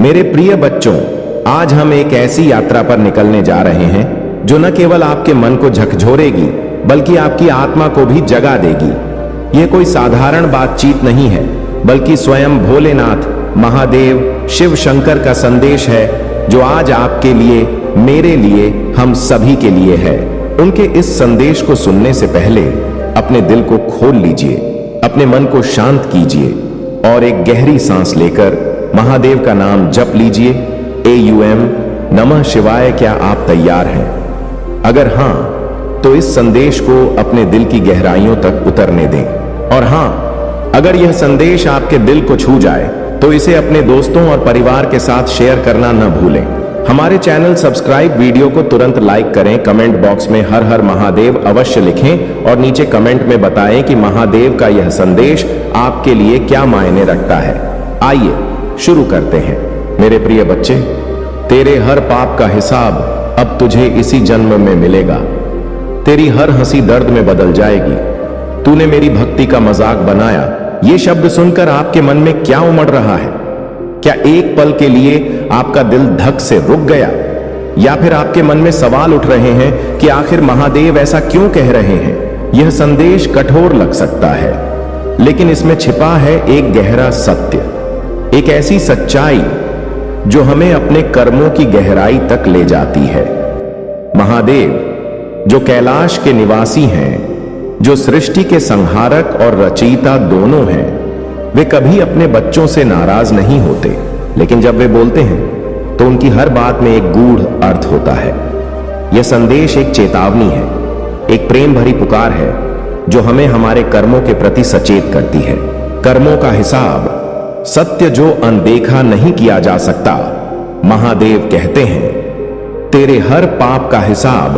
मेरे प्रिय बच्चों, आज हम एक ऐसी यात्रा पर निकलने जा रहे हैं जो न केवल आपके मन को झकझोरेगी बल्कि आपकी आत्मा को भी जगा देगी। यह कोई साधारण बातचीत नहीं है, बल्कि स्वयं भोलेनाथ, महादेव, शिव शंकर का संदेश है जो आज आपके लिए, मेरे लिए, हम सभी के लिए है। उनके इस संदेश को सुनने से पहले अपने दिल को खोल लीजिए, अपने मन को शांत कीजिए और एक गहरी सांस लेकर महादेव का नाम जप लीजिए। AUM नमः शिवाय। क्या आप तैयार हैं? अगर हां, तो इस संदेश को अपने दिल की गहराइयों तक उतरने दें। और हां, अगर यह संदेश आपके दिल को छू जाए तो इसे अपने दोस्तों और परिवार के साथ शेयर करना न भूलें। हमारे चैनल सब्सक्राइब वीडियो को तुरंत लाइक करें, कमेंट बॉक्स में हर हर महादेव अवश्य लिखें और नीचे कमेंट में बताएं कि महादेव का यह संदेश आपके लिए क्या मायने रखता है। आइए शुरू करते हैं। मेरे प्रिय बच्चे, तेरे हर पाप का हिसाब अब तुझे इसी जन्म में मिलेगा। तेरी हर हंसी दर्द में बदल जाएगी। तूने मेरी भक्ति का मजाक बनाया। ये शब्द सुनकर आपके मन में क्या उमड़ रहा है? क्या एक पल के लिए आपका दिल धक से रुक गया? या फिर आपके मन में सवाल उठ रहे हैं कि आखिर महादेव ऐसा क्यों कह रहे हैं? यह संदेश कठोर लग सकता है, लेकिन इसमें छिपा है एक गहरा सत्य, एक ऐसी सच्चाई जो हमें अपने कर्मों की गहराई तक ले जाती है। महादेव, जो कैलाश के निवासी हैं, जो सृष्टि के संहारक और रचयिता दोनों हैं, वे कभी अपने बच्चों से नाराज नहीं होते, लेकिन जब वे बोलते हैं तो उनकी हर बात में एक गूढ़ अर्थ होता है। यह संदेश एक चेतावनी है, एक प्रेम भरी पुकार है जो हमें हमारे कर्मों के प्रति सचेत करती है। कर्मों का हिसाब, सत्य जो अनदेखा नहीं किया जा सकता। महादेव कहते हैं, तेरे हर पाप का हिसाब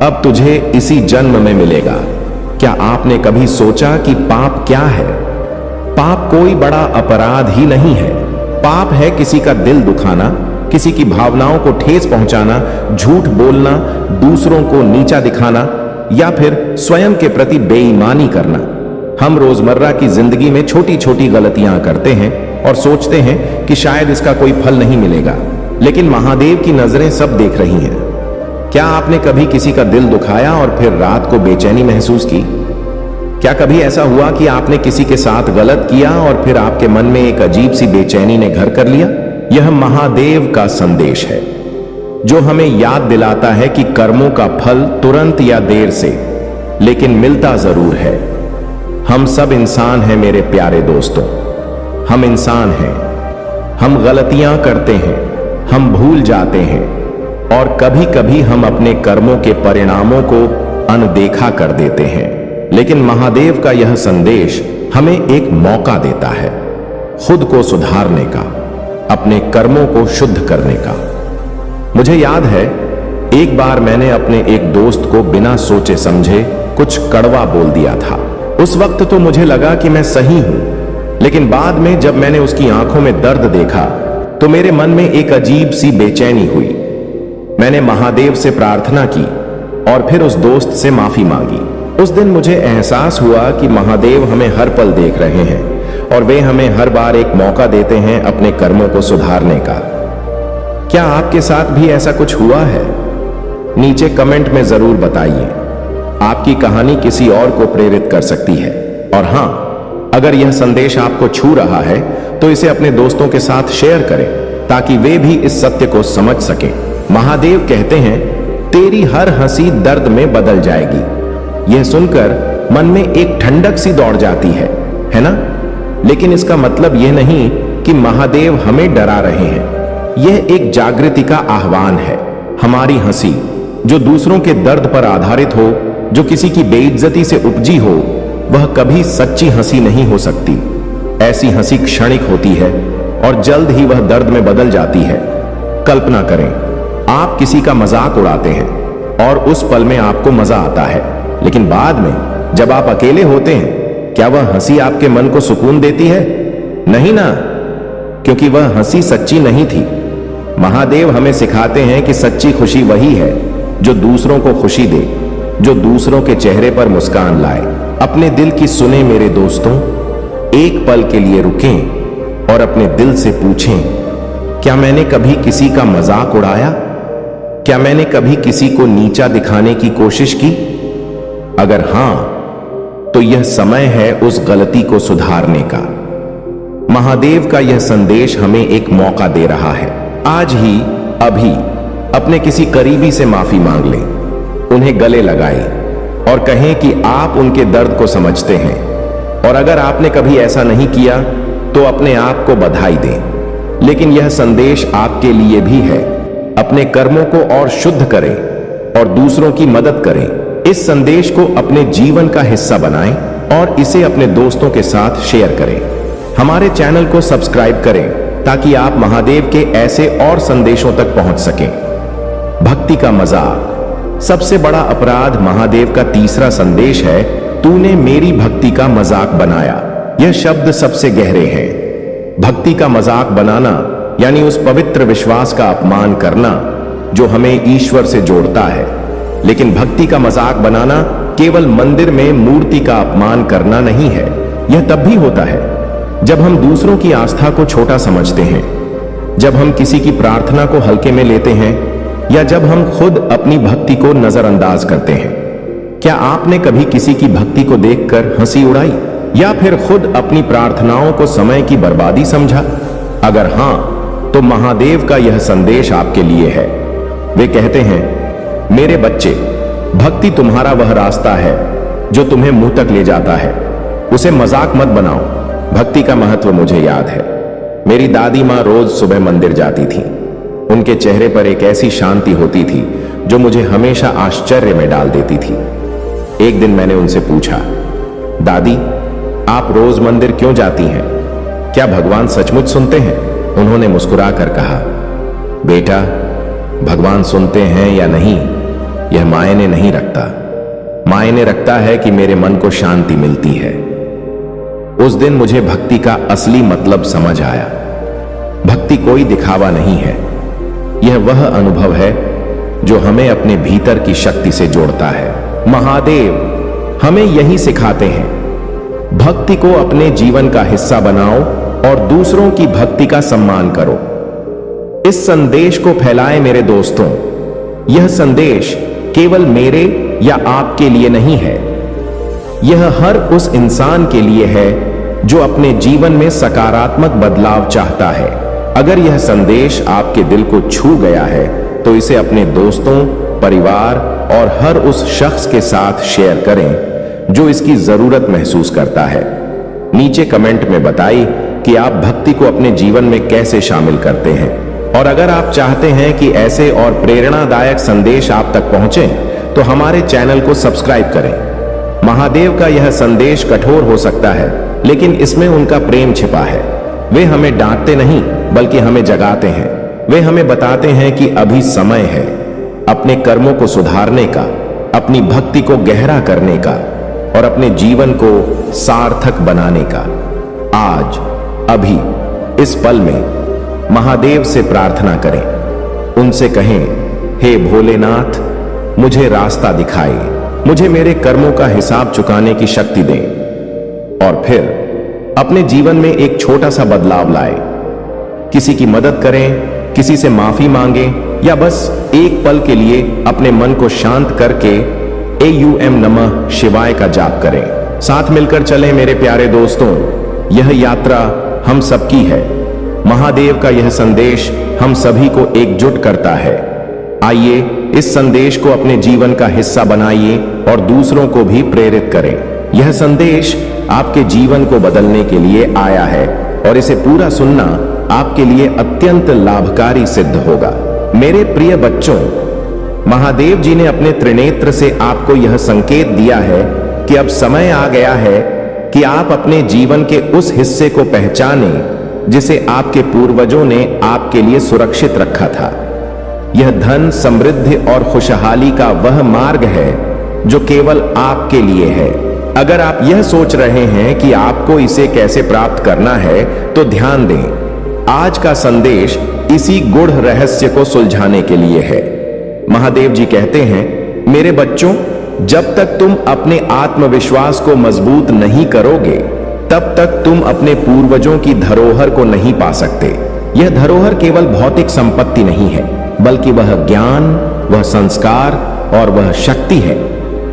अब तुझे इसी जन्म में मिलेगा। क्या आपने कभी सोचा कि पाप क्या है? पाप कोई बड़ा अपराध ही नहीं है। पाप है किसी का दिल दुखाना, किसी की भावनाओं को ठेस पहुंचाना, झूठ बोलना, दूसरों को नीचा दिखाना या फिर स्वयं के प्रति बेईमानी करना। हम रोजमर्रा की जिंदगी में छोटी छोटी गलतियां करते हैं और सोचते हैं कि शायद इसका कोई फल नहीं मिलेगा, लेकिन महादेव की नजरें सब देख रही हैं। क्या आपने कभी किसी का दिल दुखाया और फिर रात को बेचैनी महसूस की? क्या कभी ऐसा हुआ कि आपने किसी के साथ गलत किया और फिर आपके मन में एक अजीब सी बेचैनी ने घर कर लिया? यह महादेव का संदेश है जो हमें याद दिलाता है कि कर्मों का फल तुरंत या देर से, लेकिन मिलता जरूर है। हम सब इंसान हैं मेरे प्यारे दोस्तों, हम इंसान हैं। हम गलतियां करते हैं, हम भूल जाते हैं और कभी कभी हम अपने कर्मों के परिणामों को अनदेखा कर देते हैं। लेकिन महादेव का यह संदेश हमें एक मौका देता है खुद को सुधारने का, अपने कर्मों को शुद्ध करने का। मुझे याद है, एक बार मैंने अपने एक दोस्त को बिना सोचे समझे कुछ कड़वा बोल दिया था। उस वक्त तो मुझे लगा कि मैं सही हूं, लेकिन बाद में जब मैंने उसकी आंखों में दर्द देखा तो मेरे मन में एक अजीब सी बेचैनी हुई। मैंने महादेव से प्रार्थना की और फिर उस दोस्त से माफी मांगी। उस दिन मुझे एहसास हुआ कि महादेव हमें हर पल देख रहे हैं और वे हमें हर बार एक मौका देते हैं अपने कर्मों को सुधारने का। क्या आपके साथ भी ऐसा कुछ हुआ है? नीचे कमेंट में जरूर बताइए। आपकी कहानी किसी और को प्रेरित कर सकती है। और हां, अगर यह संदेश आपको छू रहा है तो इसे अपने दोस्तों के साथ शेयर करें ताकि वे भी इस सत्य को समझ सकें। महादेव कहते हैं, तेरी हर हंसी दर्द में बदल जाएगी। यह सुनकर मन में एक ठंडक सी दौड़ जाती है ना? लेकिन इसका मतलब यह नहीं कि महादेव हमें डरा रहे हैं। यह एक जागृति का आह्वान है। हमारी हंसी जो दूसरों के दर्द पर आधारित हो, जो किसी की बेइज्जती से उपजी हो, वह कभी सच्ची हंसी नहीं हो सकती। ऐसी हंसी क्षणिक होती है और जल्द ही वह दर्द में बदल जाती है। कल्पना करें, आप किसी का मजाक उड़ाते हैं और उस पल में आपको मजा आता है, लेकिन बाद में जब आप अकेले होते हैं, क्या वह हंसी आपके मन को सुकून देती है? नहीं ना, क्योंकि वह हंसी सच्ची नहीं थी। महादेव हमें सिखाते हैं कि सच्ची खुशी वही है जो दूसरों को खुशी दे, जो दूसरों के चेहरे पर मुस्कान लाए। अपने दिल की सुने मेरे दोस्तों, एक पल के लिए रुकें और अपने दिल से पूछें, क्या मैंने कभी किसी का मजाक उड़ाया? क्या मैंने कभी किसी को नीचा दिखाने की कोशिश की? अगर हां, तो यह समय है उस गलती को सुधारने का। महादेव का यह संदेश हमें एक मौका दे रहा है। आज ही, अभी अपने किसी करीबी से माफी मांग लें, उन्हें गले लगाएं और कहें कि आप उनके दर्द को समझते हैं। और अगर आपने कभी ऐसा नहीं किया तो अपने आप को बधाई दें। लेकिन यह संदेश आपके लिए भी है। अपने कर्मों को और शुद्ध करें और दूसरों की मदद करें। इस संदेश को अपने जीवन का हिस्सा बनाएं और इसे अपने दोस्तों के साथ शेयर करें। हमारे चैनल को सब्सक्राइब करें ताकि आप महादेव के ऐसे और संदेशों तक पहुंच सकें। भक्ति का मजाक। सबसे बड़ा अपराध महादेव का तीसरा संदेश है, तूने मेरी भक्ति का मजाक बनाया। यह शब्द सबसे गहरे हैं। भक्ति का मजाक बनाना यानी उस पवित्र विश्वास का अपमान करना जो हमें ईश्वर से जोड़ता है। लेकिन भक्ति का मजाक बनाना केवल मंदिर में मूर्ति का अपमान करना नहीं है। यह तब भी होता है जब हम दूसरों की आस्था को छोटा समझते हैं, जब हम किसी की प्रार्थना को हल्के में लेते हैं या जब हम खुद अपनी भक्ति को नजरअंदाज करते हैं। क्या आपने कभी किसी की भक्ति को देखकर हंसी उड़ाई या फिर खुद अपनी प्रार्थनाओं को समय की बर्बादी समझा? अगर हां, तो महादेव का यह संदेश आपके लिए है। वे कहते हैं, मेरे बच्चे, भक्ति तुम्हारा वह रास्ता है जो तुम्हें मुंह तक ले जाता है। उसे मजाक मत बनाओ। भक्ति का महत्व मुझे याद है। मेरी दादी माँ रोज सुबह मंदिर जाती थी। उनके चेहरे पर एक ऐसी शांति होती थी जो मुझे हमेशा आश्चर्य में डाल देती थी। एक दिन मैंने उनसे पूछा, दादी, आप रोज मंदिर क्यों जाती हैं? क्या भगवान सचमुच सुनते हैं? उन्होंने मुस्कुराकर कहा, बेटा, भगवान सुनते हैं या नहीं, यह मायने नहीं रखता। मायने रखता है कि मेरे मन को शांति मिलती है। उस दिन मुझे भक्ति का असली मतलब समझ आया। भक्ति कोई दिखावा नहीं है। यह वह अनुभव है जो हमें अपने भीतर की शक्ति से जोड़ता है। महादेव हमें यही सिखाते हैं, भक्ति को अपने जीवन का हिस्सा बनाओ और दूसरों की भक्ति का सम्मान करो। इस संदेश को फैलाएं मेरे दोस्तों। यह संदेश केवल मेरे या आपके लिए नहीं है, यह हर उस इंसान के लिए है जो अपने जीवन में सकारात्मक बदलाव चाहता है। अगर यह संदेश आपके दिल को छू गया है तो इसे अपने दोस्तों, परिवार और हर उस शख्स के साथ शेयर करें जो इसकी जरूरत महसूस करता है। नीचे कमेंट में बताइए कि आप भक्ति को अपने जीवन में कैसे शामिल करते हैं। और अगर आप चाहते हैं कि ऐसे और प्रेरणादायक संदेश आप तक पहुंचे तो हमारे चैनल को सब्सक्राइब करें। महादेव का यह संदेश कठोर हो सकता है, लेकिन इसमें उनका प्रेम छिपा है। वे हमें डांटते नहीं बल्कि हमें जगाते हैं। वे हमें बताते हैं कि अभी समय है अपने कर्मों को सुधारने का, अपनी भक्ति को गहरा करने का और अपने जीवन को सार्थक बनाने का। आज, अभी, इस पल में महादेव से प्रार्थना करें। उनसे कहें, हे भोलेनाथ, मुझे रास्ता दिखाए, मुझे मेरे कर्मों का हिसाब चुकाने की शक्ति दें। और फिर अपने जीवन में एक छोटा सा बदलाव लाए। किसी की मदद करें, किसी से माफी मांगें या बस एक पल के लिए अपने मन को शांत करके AUM नमः शिवाय का जाप करें। साथ मिलकर चलें मेरे प्यारे दोस्तों। यह यात्रा हम सबकी है। महादेव का यह संदेश हम सभी को एकजुट करता है। आइए इस संदेश को अपने जीवन का हिस्सा बनाइए और दूसरों को भी प्रेरित करें। यह संदेश आपके जीवन को बदलने के लिए आया है और इसे पूरा सुनना आपके लिए अत्यंत लाभकारी सिद्ध होगा। मेरे प्रिय बच्चों, महादेव जी ने अपने त्रिनेत्र से आपको यह संकेत दिया है कि अब समय आ गया है कि आप अपने जीवन के उस हिस्से को पहचानें जिसे आपके पूर्वजों ने आपके लिए सुरक्षित रखा था। यह धन, समृद्धि और खुशहाली का वह मार्ग है जो केवल आपके लिए है। अगर आप यह सोच रहे हैं कि आपको इसे कैसे प्राप्त करना है तो ध्यान दें, आज का संदेश इसी गूढ़ रहस्य को सुलझाने के लिए है। महादेव जी कहते हैं, मेरे बच्चों, जब तक तुम अपने आत्मविश्वास को मजबूत नहीं करोगे तब तक तुम अपने पूर्वजों की धरोहर को नहीं पा सकते। यह धरोहर केवल भौतिक संपत्ति नहीं है, बल्कि वह ज्ञान, वह संस्कार और वह शक्ति है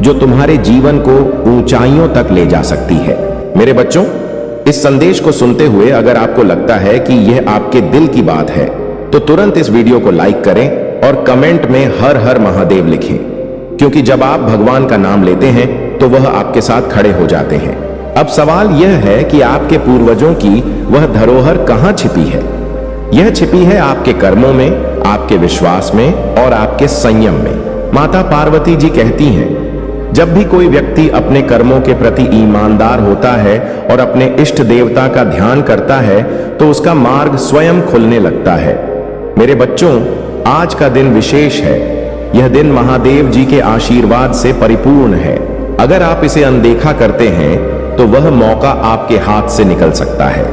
जो तुम्हारे जीवन को ऊंचाइयों तक ले जा सकती है। मेरे बच्चों, इस संदेश को सुनते हुए अगर आपको लगता है कि यह आपके दिल की बात है, तो तुरंत इस वीडियो को लाइक करें और कमेंट में हर हर महादेव लिखें, क्योंकि जब आप भगवान का नाम लेते हैं तो वह आपके साथ खड़े हो जाते हैं। अब सवाल यह है कि आपके पूर्वजों की वह धरोहर कहां छिपी है? यह छिपी है आपके कर्मों में, आपके विश्वास में और आपके संयम में। माता पार्वती जी कहती हैं, जब भी कोई व्यक्ति अपने कर्मों के प्रति ईमानदार होता है और अपने इष्ट देवता का ध्यान करता है तो उसका मार्ग स्वयं खुलने लगता है। मेरे बच्चों, आज का दिन विशेष है। यह दिन महादेव जी के आशीर्वाद से परिपूर्ण है। अगर आप इसे अनदेखा करते हैं तो वह मौका आपके हाथ से निकल सकता है।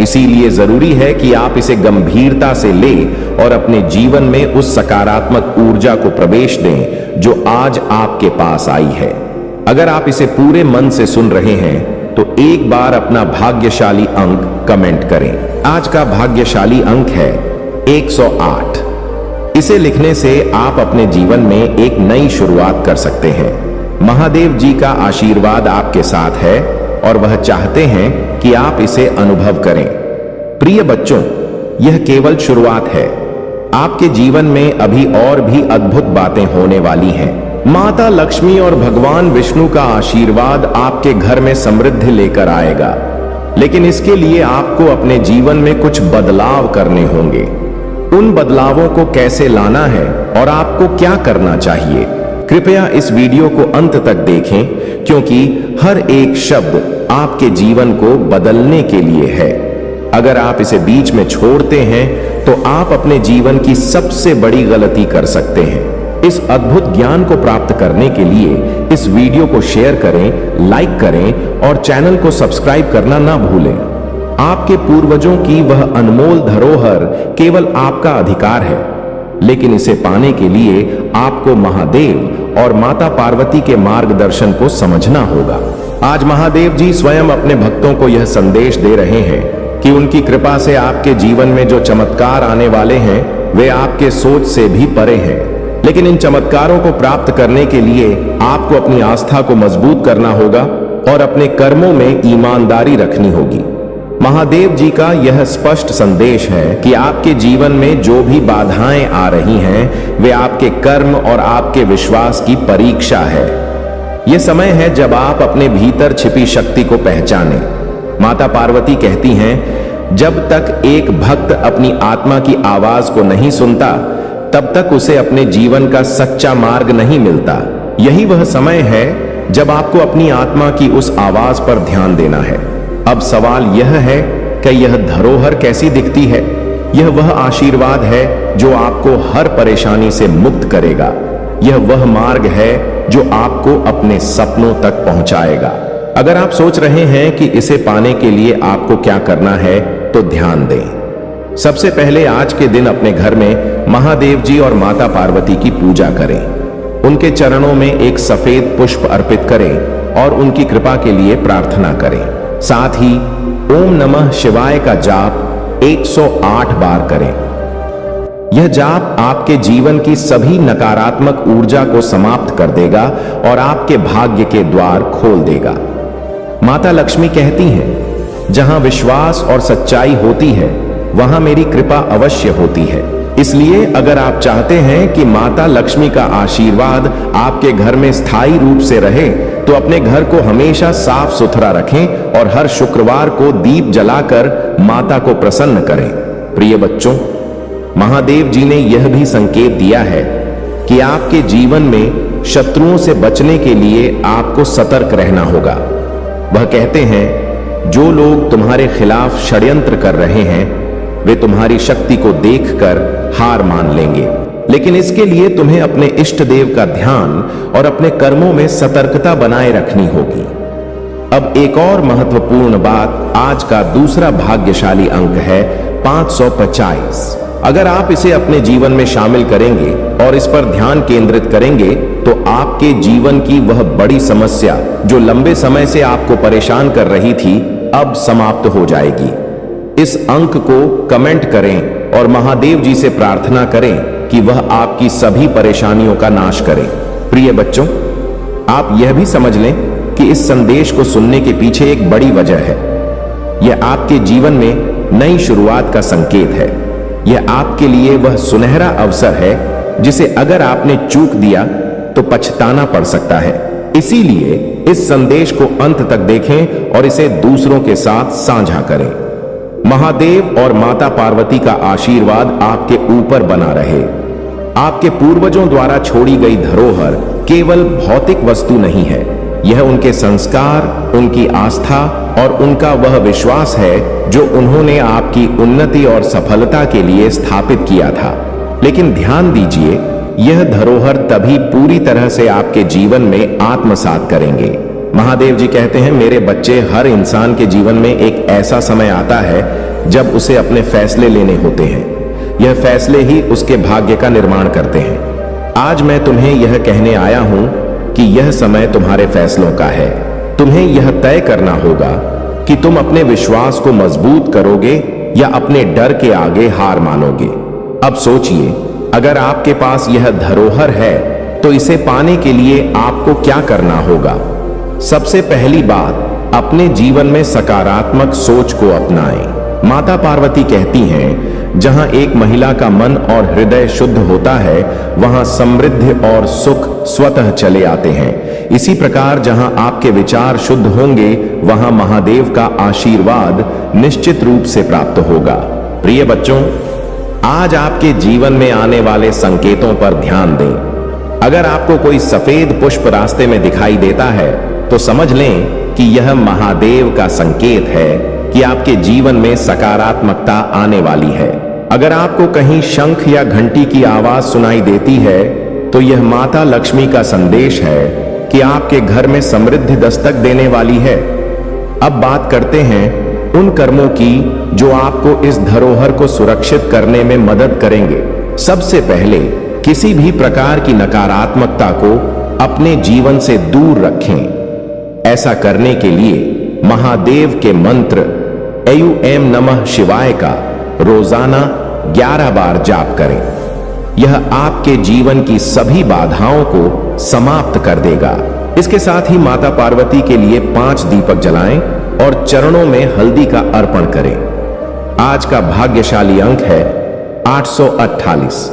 इसीलिए जरूरी है कि आप इसे गंभीरता से लें और अपने जीवन में उस सकारात्मक ऊर्जा को प्रवेश दें जो आज आपके पास आई है। अगर आप इसे पूरे मन से सुन रहे हैं तो एक बार अपना भाग्यशाली अंक कमेंट करें। आज का भाग्यशाली अंक है 108। इसे लिखने से आप अपने जीवन में एक नई शुरुआत कर सकते हैं। महादेव जी का आशीर्वाद आपके साथ है और वह चाहते हैं कि आप इसे अनुभव करें। प्रिय बच्चों, यह केवल शुरुआत है। आपके जीवन में अभी और भी अद्भुत बातें होने वाली हैं। माता लक्ष्मी और भगवान विष्णु का आशीर्वाद आपके घर में समृद्धि लेकर आएगा, लेकिन इसके लिए आपको अपने जीवन में कुछ बदलाव करने होंगे। उन बदलावों को कैसे लाना है और आपको क्या करना चाहिए, कृपया इस वीडियो को अंत तक देखें, क्योंकि हर एक शब्द आपके जीवन को बदलने के लिए है। अगर आप इसे बीच में छोड़ते हैं तो आप अपने जीवन की सबसे बड़ी गलती कर सकते हैं। इस अद्भुत ज्ञान को प्राप्त करने के लिए इस वीडियो को शेयर करें, लाइक करें और चैनल को सब्सक्राइब करना ना भूलें। आपके पूर्वजों की वह अनमोल धरोहर केवल आपका अधिकार है, लेकिन इसे पाने के लिए आपको महादेव और माता पार्वती के मार्गदर्शन को समझना होगा। आज महादेव जी स्वयं अपने भक्तों को यह संदेश दे रहे हैं कि उनकी कृपा से आपके जीवन में जो चमत्कार आने वाले हैं वे आपके सोच से भी परे हैं। लेकिन इन चमत्कारों को प्राप्त करने के लिए आपको अपनी आस्था को मजबूत करना होगा और अपने कर्मों में ईमानदारी रखनी होगी। महादेव जी का यह स्पष्ट संदेश है कि आपके जीवन में जो भी बाधाएं आ रही हैं वे आपके कर्म और आपके विश्वास की परीक्षा है। यह समय है जब आप अपने भीतर छिपी शक्ति को पहचानें। माता पार्वती कहती हैं, जब तक एक भक्त अपनी आत्मा की आवाज को नहीं सुनता तब तक उसे अपने जीवन का सच्चा मार्ग नहीं मिलता। यही वह समय है जब आपको अपनी आत्मा की उस आवाज पर ध्यान देना है। अब सवाल यह है कि यह धरोहर कैसी दिखती है? यह वह आशीर्वाद है जो आपको हर परेशानी से मुक्त करेगा। यह वह मार्ग है जो आपको अपने सपनों तक पहुंचाएगा। अगर आप सोच रहे हैं कि इसे पाने के लिए आपको क्या करना है, तो ध्यान दें। सबसे पहले आज के दिन अपने घर में महादेव जी और माता पार्वती की पूजा करें। उनके चरणों में एक सफेद पुष्प अर्पित करें और उनकी कृपा के लिए प्रार्थना करें। साथ ही ओम नमः शिवाय का जाप 108 बार करें। यह जाप आपके जीवन की सभी नकारात्मक ऊर्जा को समाप्त कर देगा और आपके भाग्य के द्वार खोल देगा। माता लक्ष्मी कहती हैं, जहां विश्वास और सच्चाई होती है वहां मेरी कृपा अवश्य होती है। इसलिए अगर आप चाहते हैं कि माता लक्ष्मी का आशीर्वाद आपके घर में स्थायी रूप से रहे तो अपने घर को हमेशा साफ सुथरा रखें और हर शुक्रवार को दीप जलाकर माता को प्रसन्न करें। प्रिय बच्चों, महादेव जी ने यह भी संकेत दिया है कि आपके जीवन में शत्रुओं से बचने के लिए आपको सतर्क रहना होगा। वह कहते हैं, जो लोग तुम्हारे खिलाफ षड्यंत्र कर रहे हैं वे तुम्हारी शक्ति को देखकर हार मान लेंगे, लेकिन इसके लिए तुम्हें अपने इष्ट देव का ध्यान और अपने कर्मों में सतर्कता बनाए रखनी होगी। अब एक और महत्वपूर्ण बात, आज का दूसरा भाग्यशाली अंक है 550। अगर आप इसे अपने जीवन में शामिल करेंगे और इस पर ध्यान केंद्रित करेंगे तो आपके जीवन की वह बड़ी समस्या जो लंबे समय से आपको परेशान कर रही थी अब समाप्त हो जाएगी। इस अंक को कमेंट करें और महादेव जी से प्रार्थना करें कि वह आपकी सभी परेशानियों का नाश करें। प्रिय बच्चों, आप यह भी समझ लें कि इस संदेश को सुनने के पीछे एक बड़ी वजह है। यह आपके जीवन में नई शुरुआत का संकेत है। यह आपके लिए वह सुनहरा अवसर है जिसे अगर आपने चूक दिया तो पछताना पड़ सकता है। इसीलिए इस संदेश को अंत तक देखें और इसे दूसरों के साथ साझा करें। महादेव और माता पार्वती का आशीर्वाद आपके ऊपर बना रहे। आपके पूर्वजों द्वारा छोड़ी गई धरोहर केवल भौतिक वस्तु नहीं है, यह उनके संस्कार, उनकी आस्था और उनका वह विश्वास है जो उन्होंने आपकी उन्नति और सफलता के लिए स्थापित किया था। लेकिन ध्यान दीजिए, यह धरोहर तभी पूरी तरह से आपके जीवन में आत्मसात करेंगे। महादेव जी कहते हैं, मेरे बच्चे, हर इंसान के जीवन में एक ऐसा समय आता है जब उसे अपने फैसले लेने होते हैं। यह फैसले ही उसके भाग्य का निर्माण करते हैं। आज मैं तुम्हें यह कहने आया हूं कि यह समय तुम्हारे फैसलों का है। तुम्हें यह तय करना होगा कि तुम अपने विश्वास को मजबूत करोगे या अपने डर के आगे हार मानोगे। अब सोचिए, अगर आपके पास यह धरोहर है तो इसे पाने के लिए आपको क्या करना होगा? सबसे पहली बात, अपने जीवन में सकारात्मक सोच को अपनाएं। माता पार्वती कहती हैं, जहां एक महिला का मन और हृदय शुद्ध होता है, वहां समृद्धि और सुख स्वतः चले आते हैं। इसी प्रकार जहां आपके विचार शुद्ध होंगे, वहां महादेव का आशीर्वाद निश्चित रूप से प्राप्त होगा। प्रिय बच्चों, आज आपके जीवन में आने वाले संकेतों पर ध्यान दें। अगर आपको कोई सफेद पुष्प रास्ते में दिखाई देता है तो समझ लें कि यह महादेव का संकेत है कि आपके जीवन में सकारात्मकता आने वाली है। अगर आपको कहीं शंख या घंटी की आवाज सुनाई देती है तो यह माता लक्ष्मी का संदेश है कि आपके घर में समृद्धि दस्तक देने वाली है। अब बात करते हैं उन कर्मों की जो आपको इस धरोहर को सुरक्षित करने में मदद करेंगे। सबसे पहले, किसी भी प्रकार की नकारात्मकता को अपने जीवन से दूर रखें। ऐसा करने के लिए महादेव के मंत्र ऐं नमः शिवाय का रोजाना 11 बार जाप करें। यह आपके जीवन की सभी बाधाओं को समाप्त कर देगा। इसके साथ ही माता पार्वती के लिए 5 दीपक जलाएं और चरणों में हल्दी का अर्पण करें। आज का भाग्यशाली अंक है 848।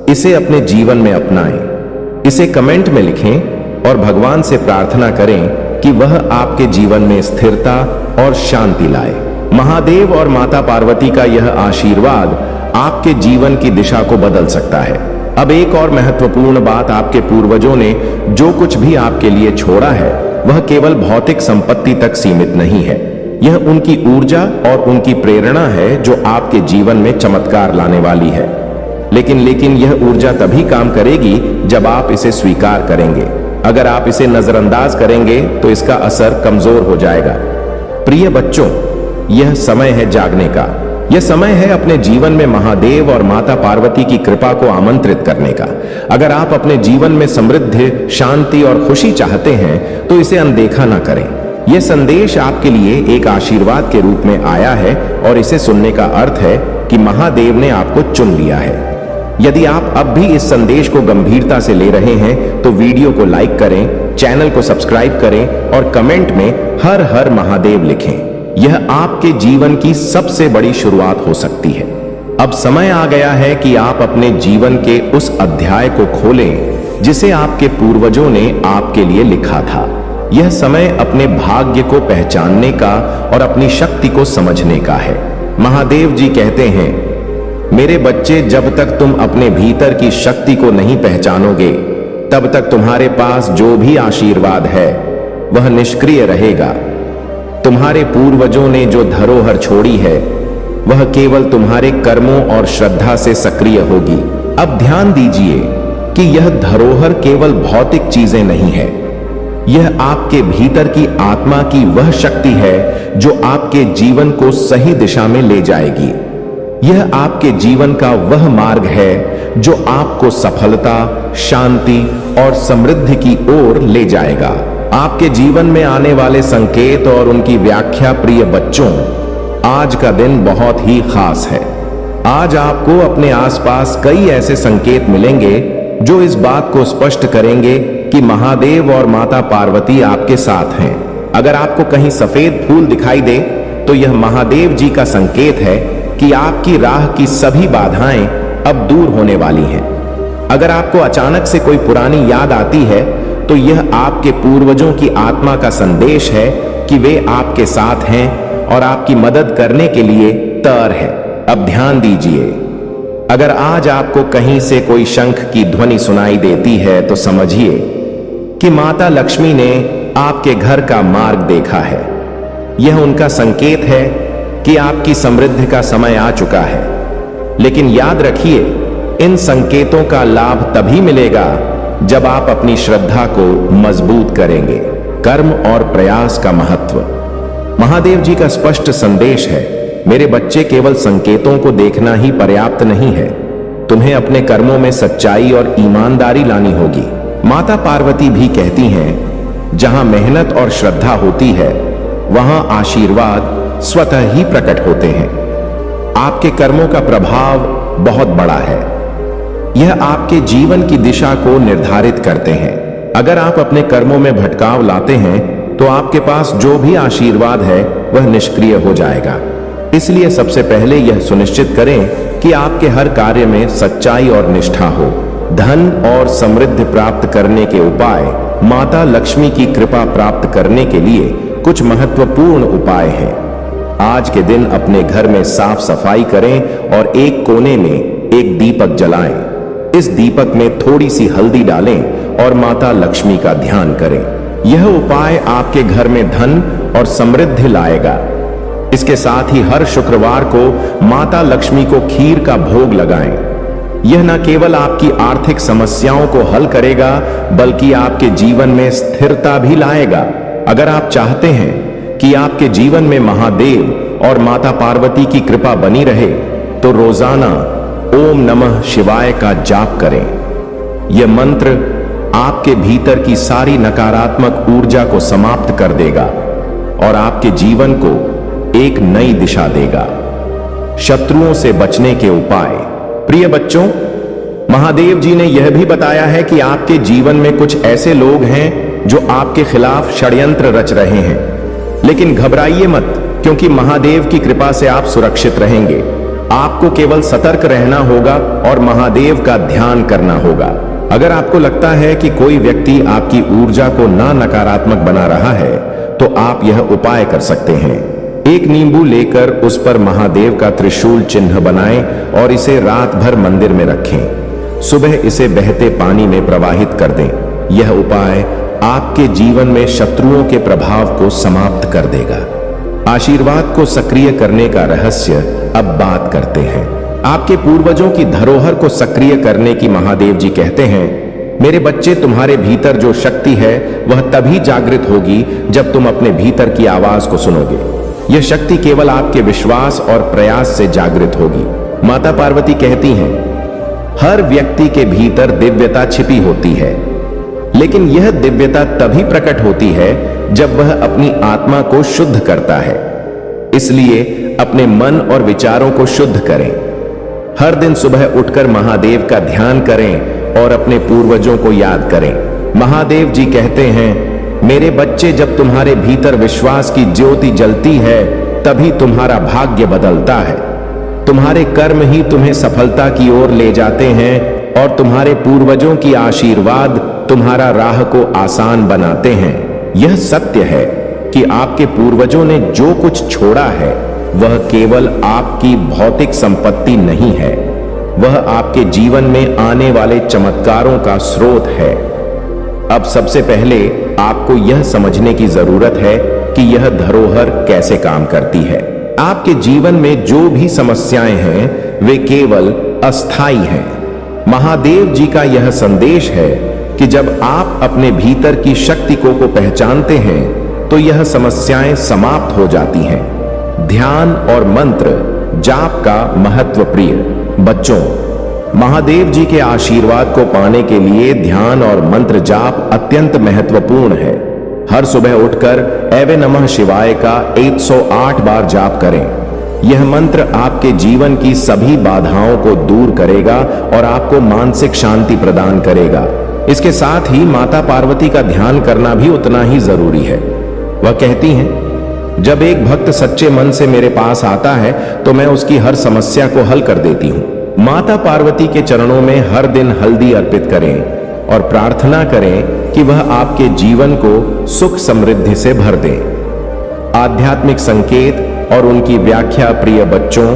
इसे अपने जीवन में अपनाएं। इसे कमेंट में लिखें और भगवान से प्रार्थना करें कि वह आपके जीवन में स्थिरता और शांति लाए। महादेव और माता पार्वती का यह आशीर्वाद आपके जीवन की दिशा को बदल सकता है। अब एक और महत्वपूर्ण बात, आपके पूर्वजों ने जो कुछ भी आपके लिए छोड़ा है वह केवल भौतिक संपत्ति तक सीमित नहीं है। यह उनकी ऊर्जा और उनकी प्रेरणा है जो आपके जीवन में चमत्कार लाने वाली है। लेकिन यह ऊर्जा तभी काम करेगी जब आप इसे स्वीकार करेंगे। अगर आप इसे नजरअंदाज करेंगे तो इसका असर कमजोर हो जाएगा। प्रिय बच्चों, यह समय है जागने का। यह समय है अपने जीवन में महादेव और माता पार्वती की कृपा को आमंत्रित करने का। अगर आप अपने जीवन में समृद्धि, शांति और खुशी चाहते हैं तो इसे अनदेखा ना करें। यह संदेश आपके लिए एक आशीर्वाद के रूप में आया है और इसे सुनने का अर्थ है कि महादेव ने आपको चुन लिया है। यदि आप अब भी इस संदेश को गंभीरता से ले रहे हैं तो वीडियो को लाइक करें, चैनल को सब्सक्राइब करें और कमेंट में हर हर महादेव लिखें। यह आपके जीवन की सबसे बड़ी शुरुआत हो सकती है। अब समय आ गया है कि आप अपने जीवन के उस अध्याय को खोलें जिसे आपके पूर्वजों ने आपके लिए लिखा था। यह समय अपने भाग्य को पहचानने का और अपनी शक्ति को समझने का है। महादेव जी कहते हैं, मेरे बच्चे, जब तक तुम अपने भीतर की शक्ति को नहीं पहचानोगे तब तक तुम्हारे पास जो भी आशीर्वाद है वह निष्क्रिय रहेगा। तुम्हारे पूर्वजों ने जो धरोहर छोड़ी है वह केवल तुम्हारे कर्मों और श्रद्धा से सक्रिय होगी। अब ध्यान दीजिए कि यह धरोहर केवल भौतिक चीजें नहीं है, यह आपके भीतर की आत्मा की वह शक्ति है जो आपके जीवन को सही दिशा में ले जाएगी। यह आपके जीवन का वह मार्ग है जो आपको सफलता, शांति और समृद्धि की ओर ले जाएगा। आपके जीवन में आने वाले संकेत और उनकी व्याख्या, प्रिय बच्चों, आज का दिन बहुत ही खास है। आज आपको अपने आसपास कई ऐसे संकेत मिलेंगे जो इस बात को स्पष्ट करेंगे कि महादेव और माता पार्वती आपके साथ हैं। अगर आपको कहीं सफेद फूल दिखाई दे तो यह महादेव जी का संकेत है कि आपकी राह की सभी बाधाएं अब दूर होने वाली हैं। अगर आपको अचानक से कोई पुरानी याद आती है तो यह आपके पूर्वजों की आत्मा का संदेश है कि वे आपके साथ हैं और आपकी मदद करने के लिए तैयार है। अब ध्यान दीजिए, अगर आज आपको कहीं से कोई शंख की ध्वनि सुनाई देती है तो समझिए कि माता लक्ष्मी ने आपके घर का मार्ग देखा है। यह उनका संकेत है कि आपकी समृद्धि का समय आ चुका है। लेकिन याद रखिए, इन संकेतों का लाभ तभी मिलेगा जब आप अपनी श्रद्धा को मजबूत करेंगे। कर्म और प्रयास का महत्व। महादेव जी का स्पष्ट संदेश है, मेरे बच्चे, केवल संकेतों को देखना ही पर्याप्त नहीं है। तुम्हें अपने कर्मों में सच्चाई और ईमानदारी लानी होगी। माता पार्वती भी कहती हैं, जहां मेहनत और श्रद्धा होती है वहां आशीर्वाद स्वतः ही प्रकट होते हैं। आपके कर्मों का प्रभाव बहुत बड़ा है। यह आपके जीवन की दिशा को निर्धारित करते हैं। अगर आप अपने कर्मों में भटकाव लाते हैं तो आपके पास जो भी आशीर्वाद है वह निष्क्रिय हो जाएगा। इसलिए सबसे पहले यह सुनिश्चित करें कि आपके हर कार्य में सच्चाई और निष्ठा हो। धन और समृद्धि प्राप्त करने के उपाय। माता लक्ष्मी की कृपा प्राप्त करने के लिए कुछ महत्वपूर्ण उपाय हैं। आज के दिन अपने घर में साफ सफाई करें और एक कोने में एक दीपक जलाएं। इस दीपक में थोड़ी सी हल्दी डालें और माता लक्ष्मी का ध्यान करें। यह उपाय आपके घर में धन और समृद्धि लाएगा। इसके साथ ही हर शुक्रवार को माता लक्ष्मी को खीर का भोग लगाएं। यह न केवल आपकी आर्थिक समस्याओं को हल करेगा बल्कि आपके जीवन में स्थिरता भी लाएगा। अगर आप चाहते हैं कि आपके जीवन में महादेव और माता पार्वती की कृपा बनी रहे तो रोजाना ओम नमः शिवाय का जाप करें। यह मंत्र आपके भीतर की सारी नकारात्मक ऊर्जा को समाप्त कर देगा और आपके जीवन को एक नई दिशा देगा। शत्रुओं से बचने के उपाय। प्रिय बच्चों, महादेव जी ने यह भी बताया है कि आपके जीवन में कुछ ऐसे लोग हैं जो आपके खिलाफ षड्यंत्र रच रहे हैं। लेकिन घबराइए मत, क्योंकि महादेव की कृपा से आप सुरक्षित रहेंगे। आपको केवल सतर्क रहना होगा और महादेव का ध्यान करना होगा। अगर आपको लगता है कि कोई व्यक्ति आपकी ऊर्जा को नकारात्मक बना रहा है तो आप यह उपाय कर सकते हैं। एक नींबू लेकर उस पर महादेव का त्रिशूल चिन्ह बनाएं और इसे रात भर मंदिर में रखें। सुबह इसे बहते पानी में प्रवाहित कर दें। यह उपाय आपके जीवन में शत्रुओं के प्रभाव को समाप्त कर देगा। आशीर्वाद को सक्रिय करने का रहस्य अब बात करते हैं। आपके पूर्वजों की धरोहर को सक्रिय करने की महादेव जी कहते हैं, मेरे बच्चे, तुम्हारे भीतर जो शक्ति है वह तभी जागृत होगी जब तुम अपने भीतर की आवाज को सुनोगे। यह शक्ति केवल आपके विश्वास और प्रयास से जागृत होगी। माता पार्वती कहती हैं, हर व्यक्ति के भीतर दिव्यता छिपी होती है, लेकिन यह दिव्यता तभी प्रकट होती है जब वह अपनी आत्मा को शुद्ध करता है। इसलिए अपने मन और विचारों को शुद्ध करें। हर दिन सुबह उठकर महादेव का ध्यान करें और अपने पूर्वजों को याद करें। महादेव जी कहते हैं, मेरे बच्चे, जब तुम्हारे भीतर विश्वास की ज्योति जलती है तभी तुम्हारा भाग्य बदलता है। तुम्हारे कर्म ही तुम्हें सफलता की ओर ले जाते हैं और तुम्हारे पूर्वजों की आशीर्वाद तुम्हारा राह को आसान बनाते हैं। यह सत्य है कि आपके पूर्वजों ने जो कुछ छोड़ा है वह केवल आपकी भौतिक संपत्ति नहीं है, वह आपके जीवन में आने वाले चमत्कारों का स्रोत है। अब सबसे पहले आपको यह समझने की जरूरत है कि यह धरोहर कैसे काम करती है। आपके जीवन में जो भी समस्याएं हैं वे केवल अस्थाई हैं। महादेव जी का यह संदेश है कि जब आप अपने भीतर की शक्ति को पहचानते हैं तो यह समस्याएं समाप्त हो जाती हैं। ध्यान और मंत्र जाप का महत्व। प्रिय बच्चों, महादेव जी के आशीर्वाद को पाने के लिए ध्यान और मंत्र जाप अत्यंत महत्वपूर्ण है। हर सुबह उठकर एवे नमः शिवाय का 108 बार जाप करें। यह मंत्र आपके जीवन की सभी बाधाओं को दूर करेगा और आपको मानसिक शांति प्रदान करेगा। इसके साथ ही माता पार्वती का ध्यान करना भी उतना ही जरूरी है। वह कहती हैं, जब एक भक्त सच्चे मन से मेरे पास आता है तो मैं उसकी हर समस्या को हल कर देती हूँ। माता पार्वती के चरणों में हर दिन हल्दी अर्पित करें और प्रार्थना करें कि वह आपके जीवन को सुख समृद्धि से भर दें। आध्यात्मिक संकेत और उनकी व्याख्या। प्रिय बच्चों,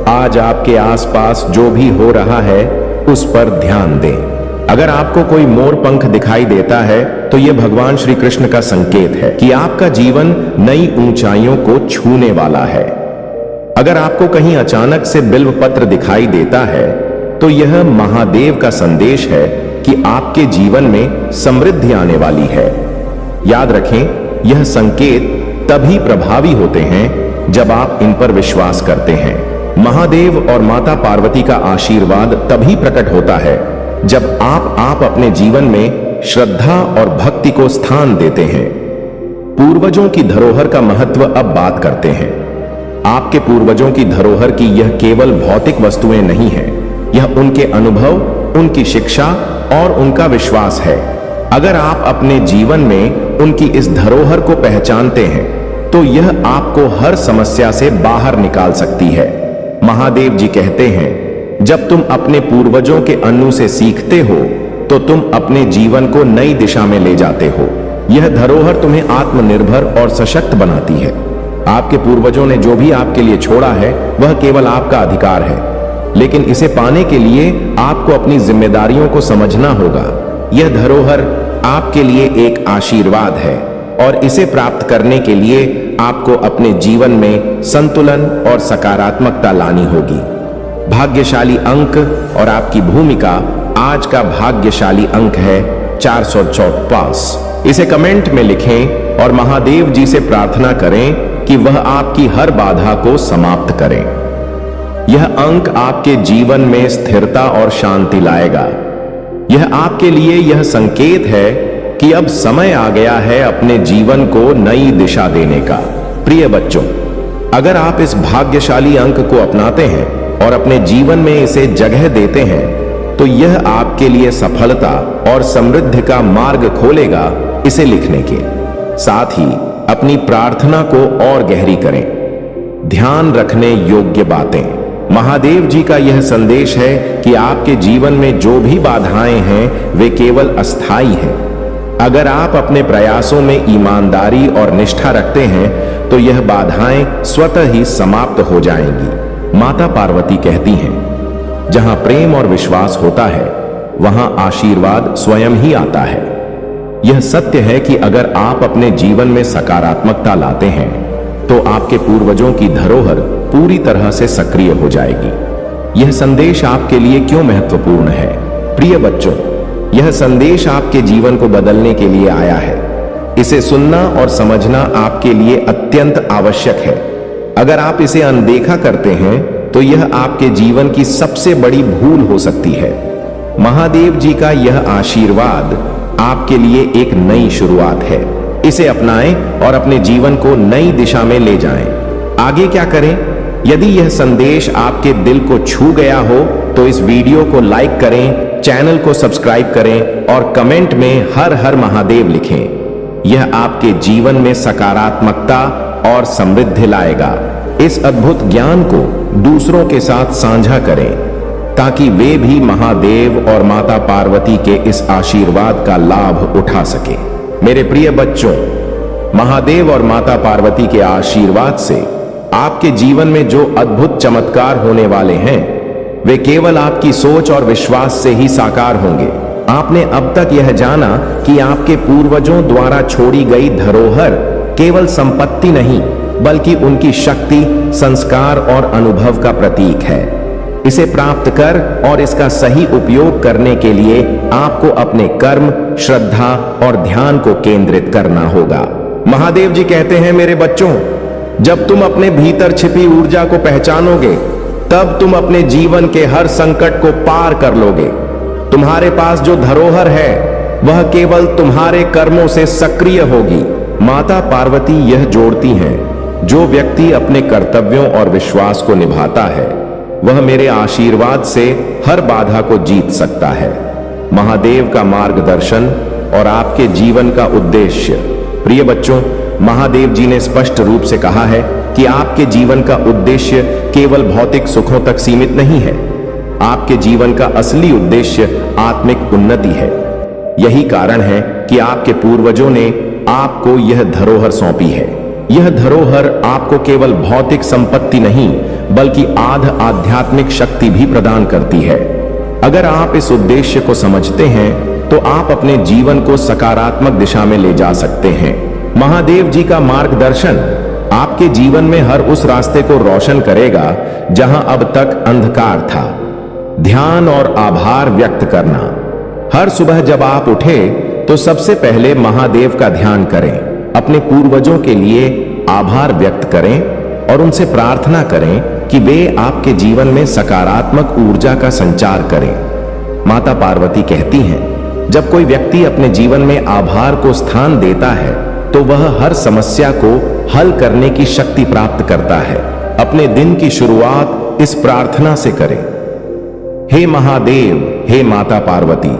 आज आपके आसपास जो भी हो रहा है उस पर ध्यान दें। अगर आपको कोई मोर पंख दिखाई देता है तो यह भगवान श्री कृष्ण का संकेत है कि आपका जीवन नई ऊंचाइयों को छूने वाला है। अगर आपको कहीं अचानक से बिल्व पत्र दिखाई देता है तो यह महादेव का संदेश है कि आपके जीवन में समृद्धि आने वाली है। याद रखें, यह संकेत तभी प्रभावी होते हैं जब आप इन पर विश्वास करते हैं। महादेव और माता पार्वती का आशीर्वाद तभी प्रकट होता है जब आप अपने जीवन में श्रद्धा और भक्ति को स्थान देते हैं। पूर्वजों की धरोहर का महत्व अब बात करते हैं। आपके पूर्वजों की धरोहर की यह केवल भौतिक वस्तुएं नहीं है, यह उनके अनुभव, उनकी शिक्षा और उनका विश्वास है। अगर आप अपने जीवन में उनकी इस धरोहर को पहचानते हैं तो यह आपको हर समस्या से बाहर निकाल सकती है। महादेव जी कहते हैं, जब तुम अपने पूर्वजों के अनु से सीखते हो तो तुम अपने जीवन को नई दिशा में ले जाते हो। यह धरोहर तुम्हें आत्मनिर्भर और सशक्त बनाती है। आपके पूर्वजों ने जो भी आपके लिए छोड़ा है वह केवल आपका अधिकार है, लेकिन इसे पाने के लिए आपको अपनी जिम्मेदारियों को समझना होगा। यह धरोहर आपके लिए एक आशीर्वाद है और इसे प्राप्त करने के लिए आपको अपने जीवन में संतुलन और सकारात्मकता लानी होगी। भाग्यशाली अंक और आपकी भूमिका। आज का भाग्यशाली अंक है 454। इसे कमेंट में लिखें और महादेव जी से प्रार्थना करें कि वह आपकी हर बाधा को समाप्त करें। यह अंक आपके जीवन में स्थिरता और शांति लाएगा। यह आपके लिए यह संकेत है कि अब समय आ गया है अपने जीवन को नई दिशा देने का। प्रिय बच्चों, अगर आप इस भाग्यशाली अंक को अपनाते हैं और अपने जीवन में इसे जगह देते हैं तो यह आपके लिए सफलता और समृद्धि का मार्ग खोलेगा। इसे लिखने के साथ ही अपनी प्रार्थना को और गहरी करें। ध्यान रखने योग्य बातें। महादेव जी का यह संदेश है कि आपके जीवन में जो भी बाधाएं हैं वे केवल अस्थाई हैं। अगर आप अपने प्रयासों में ईमानदारी और निष्ठा रखते हैं तो यह बाधाएं स्वतः ही समाप्त हो जाएंगी। माता पार्वती कहती हैं, जहां प्रेम और विश्वास होता है वहां आशीर्वाद स्वयं ही आता है। यह सत्य है कि अगर आप अपने जीवन में सकारात्मकता लाते हैं तो आपके पूर्वजों की धरोहर पूरी तरह से सक्रिय हो जाएगी। यह संदेश आपके लिए क्यों महत्वपूर्ण है? प्रिय बच्चों, यह संदेश आपके जीवन को बदलने के लिए आया है। इसे सुनना और समझना आपके लिए अत्यंत आवश्यक है। अगर आप इसे अनदेखा करते हैं तो यह आपके जीवन की सबसे बड़ी भूल हो सकती है। महादेव जी का यह आशीर्वाद आपके लिए एक नई शुरुआत है। इसे अपनाएं और अपने जीवन को नई दिशा में ले जाएं। आगे क्या करें? यदि यह संदेश आपके दिल को छू गया हो तो इस वीडियो को लाइक करें, चैनल को सब्सक्राइब करें और कमेंट में हर हर महादेव लिखें। यह आपके जीवन में सकारात्मकता और समृद्धि लाएगा। इस अद्भुत ज्ञान को दूसरों के साथ साझा करें ताकि वे भी महादेव और माता पार्वती के इस आशीर्वाद का लाभ उठा सके। मेरे प्रिय बच्चों, महादेव और माता पार्वती के आशीर्वाद से आपके जीवन में जो अद्भुत चमत्कार होने वाले हैं वे केवल आपकी सोच और विश्वास से ही साकार होंगे। आपने अब तक यह जाना कि आपके पूर्वजों द्वारा छोड़ी गई धरोहर केवल संपत्ति नहीं बल्कि उनकी शक्ति, संस्कार और अनुभव का प्रतीक है। इसे प्राप्त कर और इसका सही उपयोग करने के लिए आपको अपने कर्म, श्रद्धा और ध्यान को केंद्रित करना होगा। महादेव जी कहते हैं, मेरे बच्चों, जब तुम अपने भीतर छिपी ऊर्जा को पहचानोगे तब तुम अपने जीवन के हर संकट को पार कर लोगे। तुम्हारे पास जो धरोहर है वह केवल तुम्हारे कर्मों से सक्रिय होगी। माता पार्वती यह जोड़ती हैं जो व्यक्ति अपने कर्तव्यों और विश्वास को निभाता है वह मेरे आशीर्वाद से हर बाधा को जीत सकता है। महादेव का मार्गदर्शन और आपके जीवन का उद्देश्य। प्रिय बच्चों, महादेव जी ने स्पष्ट रूप से कहा है कि आपके जीवन का उद्देश्य केवल भौतिक सुखों तक सीमित नहीं है। आपके जीवन का असली उद्देश्य आत्मिक उन्नति है। यही कारण है कि आपके पूर्वजों ने आपको यह धरोहर सौंपी है। यह धरोहर आपको केवल भौतिक संपत्ति नहीं बल्कि आध्यात्मिक शक्ति भी प्रदान करती है। अगर आप इस उद्देश्य को समझते हैं तो आप अपने जीवन को सकारात्मक दिशा में ले जा सकते हैं। महादेव जी का मार्गदर्शन आपके जीवन में हर उस रास्ते को रोशन करेगा जहां अब तक अंधकार था। ध्यान और आभार व्यक्त करना। हर सुबह जब आप उठे तो सबसे पहले महादेव का ध्यान करें। अपने पूर्वजों के लिए आभार व्यक्त करें और उनसे प्रार्थना करें कि वे आपके जीवन में सकारात्मक ऊर्जा का संचार करें। माता पार्वती कहती हैं, जब कोई व्यक्ति अपने जीवन में आभार को स्थान देता है तो वह हर समस्या को हल करने की शक्ति प्राप्त करता है। अपने दिन की शुरुआत इस प्रार्थना से करें, हे महादेव, हे माता पार्वती,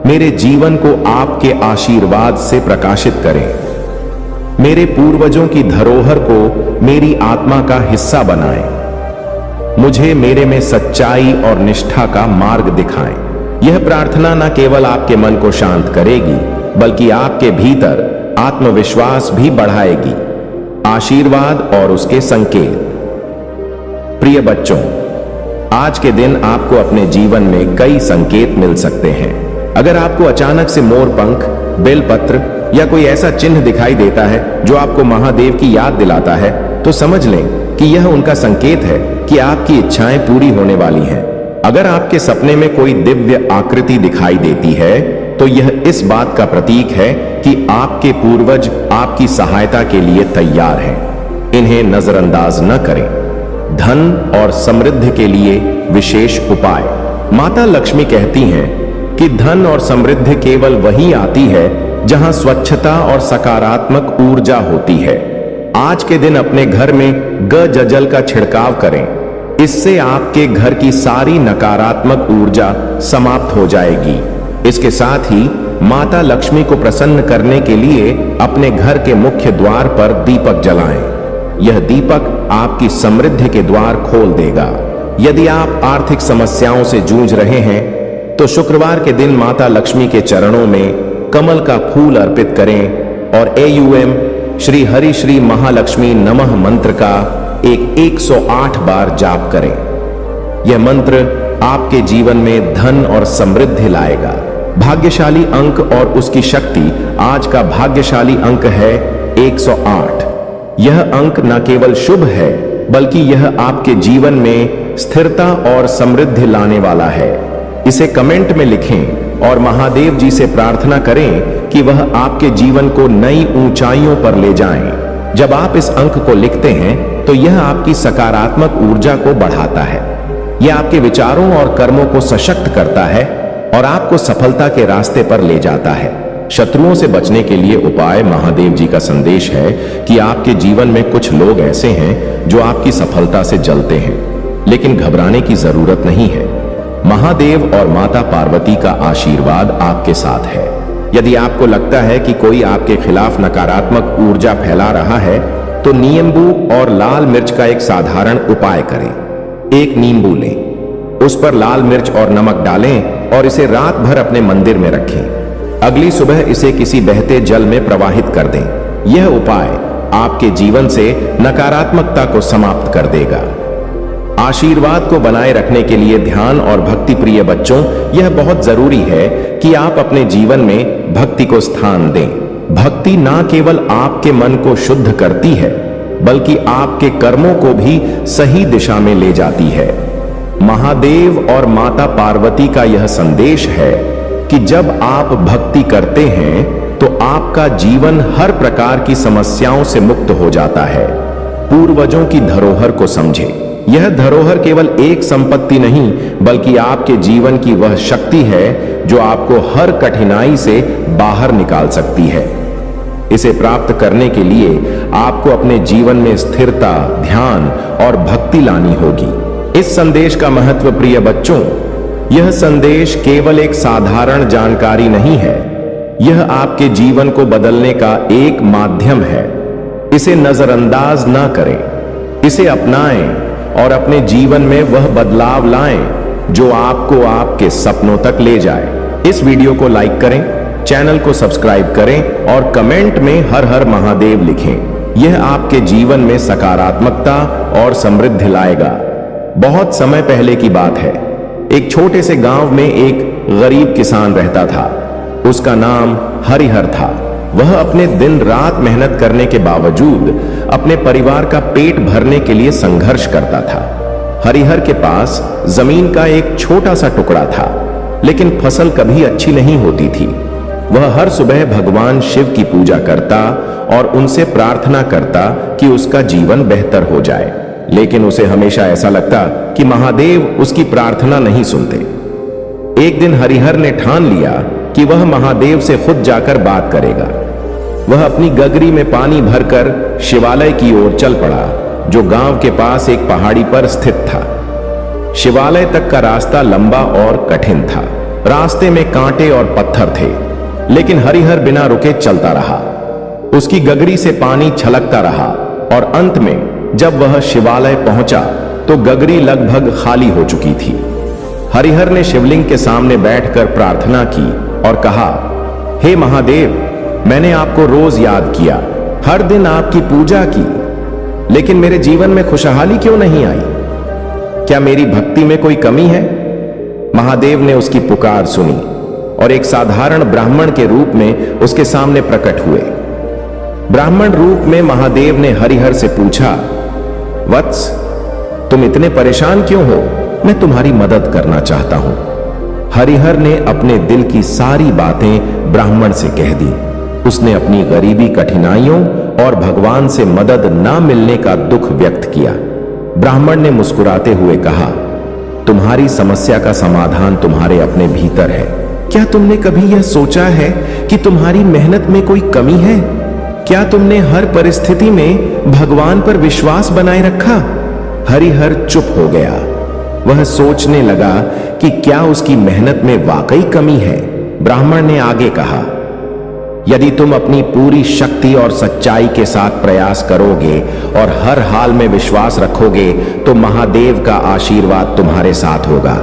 मेरे जीवन को आपके आशीर्वाद से प्रकाशित करें। मेरे पूर्वजों की धरोहर को मेरी आत्मा का हिस्सा बनाएं। मुझे मेरे में सच्चाई और निष्ठा का मार्ग दिखाएं। यह प्रार्थना न केवल आपके मन को शांत करेगी बल्कि आपके भीतर आत्मविश्वास भी बढ़ाएगी। आशीर्वाद और उसके संकेत। प्रिय बच्चों, आज के दिन आपको अपने जीवन में कई संकेत मिल सकते हैं। अगर आपको अचानक से मोर पंख, बेलपत्र या कोई ऐसा चिन्ह दिखाई देता है जो आपको महादेव की याद दिलाता है तो समझ लें कि यह उनका संकेत है कि आपकी इच्छाएं पूरी होने वाली हैं। अगर आपके सपने में कोई दिव्य आकृति दिखाई देती है तो यह इस बात का प्रतीक है कि आपके पूर्वज आपकी सहायता के लिए तैयार हैं। इन्हें नजरअंदाज न करें। धन और समृद्धि के लिए विशेष उपाय। माता लक्ष्मी कहती हैं कि धन और समृद्धि केवल वही आती है जहां स्वच्छता और सकारात्मक ऊर्जा होती है। आज के दिन अपने घर में गजल का छिड़काव करें। इससे आपके घर की सारी नकारात्मक ऊर्जा समाप्त हो जाएगी। इसके साथ ही माता लक्ष्मी को प्रसन्न करने के लिए अपने घर के मुख्य द्वार पर दीपक जलाएं। यह दीपक आपकी समृद्धि के द्वार खोल देगा। यदि आप आर्थिक समस्याओं से जूझ रहे हैं तो शुक्रवार के दिन माता लक्ष्मी के चरणों में कमल का फूल अर्पित करें और AUM श्री हरि श्री महालक्ष्मी नमः मंत्र का 108 बार जाप करें। यह मंत्र आपके जीवन में धन और समृद्धि लाएगा। भाग्यशाली अंक और उसकी शक्ति। आज का भाग्यशाली अंक है 108। यह अंक न केवल शुभ है बल्कि यह आपके जीवन में स्थिरता और समृद्धि लाने वाला है। इसे कमेंट में लिखें और महादेव जी से प्रार्थना करें कि वह आपके जीवन को नई ऊंचाइयों पर ले जाएं। जब आप इस अंक को लिखते हैं तो यह आपकी सकारात्मक ऊर्जा को बढ़ाता है। यह आपके विचारों और कर्मों को सशक्त करता है और आपको सफलता के रास्ते पर ले जाता है। शत्रुओं से बचने के लिए उपाय। महादेव जी का संदेश है कि आपके जीवन में कुछ लोग ऐसे हैं जो आपकी सफलता से जलते हैं, लेकिन घबराने की जरूरत नहीं है। महादेव और माता पार्वती का आशीर्वाद आपके साथ है। यदि आपको लगता है कि कोई आपके खिलाफ नकारात्मक ऊर्जा फैला रहा है तो नींबू और लाल मिर्च का एक साधारण उपाय करें। एक नींबू लें, उस पर लाल मिर्च और नमक डालें और इसे रात भर अपने मंदिर में रखें। अगली सुबह इसे किसी बहते जल में प्रवाहित कर दें। यह उपाय आपके जीवन से नकारात्मकता को समाप्त कर देगा। आशीर्वाद को बनाए रखने के लिए ध्यान और भक्ति। प्रिय बच्चों, यह बहुत जरूरी है कि आप अपने जीवन में भक्ति को स्थान दें। भक्ति ना केवल आपके मन को शुद्ध करती है बल्कि आपके कर्मों को भी सही दिशा में ले जाती है। महादेव और माता पार्वती का यह संदेश है कि जब आप भक्ति करते हैं तो आपका जीवन हर प्रकार की समस्याओं से मुक्त हो जाता है। पूर्वजों की धरोहर को समझें। यह धरोहर केवल एक संपत्ति नहीं बल्कि आपके जीवन की वह शक्ति है जो आपको हर कठिनाई से बाहर निकाल सकती है। इसे प्राप्त करने के लिए आपको अपने जीवन में स्थिरता, ध्यान और भक्ति लानी होगी। इस संदेश का महत्व, प्रिय बच्चों, यह संदेश केवल एक साधारण जानकारी नहीं है, यह आपके जीवन को बदलने का एक माध्यम है। इसे नजरअंदाज ना करें, इसे अपनाएं और अपने जीवन में वह बदलाव लाएं जो आपको आपके सपनों तक ले जाए। इस वीडियो को लाइक करें, चैनल को सब्सक्राइब करें और कमेंट में हर हर महादेव लिखें। यह आपके जीवन में सकारात्मकता और समृद्धि लाएगा। बहुत समय पहले की बात है, एक छोटे से गांव में एक गरीब किसान रहता था। उसका नाम हरिहर था। वह अपने दिन रात मेहनत करने के बावजूद अपने परिवार का पेट भरने के लिए संघर्ष करता था। हरिहर के पास जमीन का एक छोटा सा टुकड़ा था, लेकिन फसल कभी अच्छी नहीं होती थी। वह हर सुबह भगवान शिव की पूजा करता और उनसे प्रार्थना करता कि उसका जीवन बेहतर हो जाए, लेकिन उसे हमेशा ऐसा लगता कि महादेव उसकी प्रार्थना नहीं सुनते। एक दिन हरिहर ने ठान लिया कि वह महादेव से खुद जाकर बात करेगा। वह अपनी गगरी में पानी भरकर शिवालय की ओर चल पड़ा, जो गांव के पास एक पहाड़ी पर स्थित था। शिवालय तक का रास्ता लंबा और कठिन था। रास्ते में कांटे और पत्थर थे, लेकिन हरिहर बिना रुके चलता रहा। उसकी गगरी से पानी छलकता रहा और अंत में जब वह शिवालय पहुंचा तो गगरी लगभग खाली हो चुकी थी। हरिहर ने शिवलिंग के सामने बैठकर प्रार्थना की और कहा, हे महादेव, मैंने आपको रोज याद किया, हर दिन आपकी पूजा की, लेकिन मेरे जीवन में खुशहाली क्यों नहीं आई? क्या मेरी भक्ति में कोई कमी है? महादेव ने उसकी पुकार सुनी और एक साधारण ब्राह्मण के रूप में उसके सामने प्रकट हुए। ब्राह्मण रूप में महादेव ने हरिहर से पूछा, वत्स, तुम इतने परेशान क्यों हो? मैं तुम्हारी मदद करना चाहता हूं। हरिहर ने अपने दिल की सारी बातें ब्राह्मण से कह दी। उसने अपनी गरीबी, कठिनाइयों और भगवान से मदद ना मिलने का दुख व्यक्त किया। ब्राह्मण ने मुस्कुराते हुए कहा, तुम्हारी समस्या का समाधान तुम्हारे अपने भीतर है। क्या तुमने कभी यह सोचा है कि तुम्हारी मेहनत में कोई कमी है? क्या तुमने हर परिस्थिति में भगवान पर विश्वास बनाए रखा? हरिहर चुप हो गया। वह सोचने लगा कि क्या उसकी मेहनत में वाकई कमी है। ब्राह्मण ने आगे कहा, यदि तुम अपनी पूरी शक्ति और सच्चाई के साथ प्रयास करोगे और हर हाल में विश्वास रखोगे तो महादेव का आशीर्वाद तुम्हारे साथ होगा।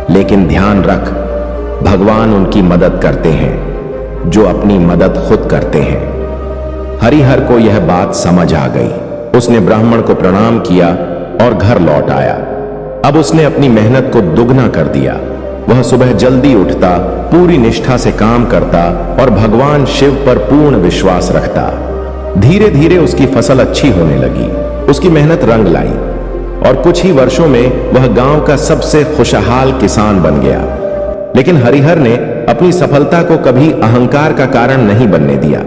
लेकिन ध्यान रख, भगवान उनकी मदद करते हैं जो अपनी मदद खुद करते हैं। हरिहर को यह बात समझ आ गई। उसने ब्राह्मण को प्रणाम किया और घर लौट आया। अब उसने अपनी मेहनत को दुगना कर दिया। वह सुबह जल्दी उठता, पूरी निष्ठा से काम करता और भगवान शिव पर पूर्ण विश्वास रखता। धीरे धीरे उसकी फसल अच्छी होने लगी। उसकी मेहनत रंग लाई और कुछ ही वर्षों में वह गांव का सबसे खुशहाल किसान बन गया। लेकिन हरिहर ने अपनी सफलता को कभी अहंकार का कारण नहीं बनने दिया।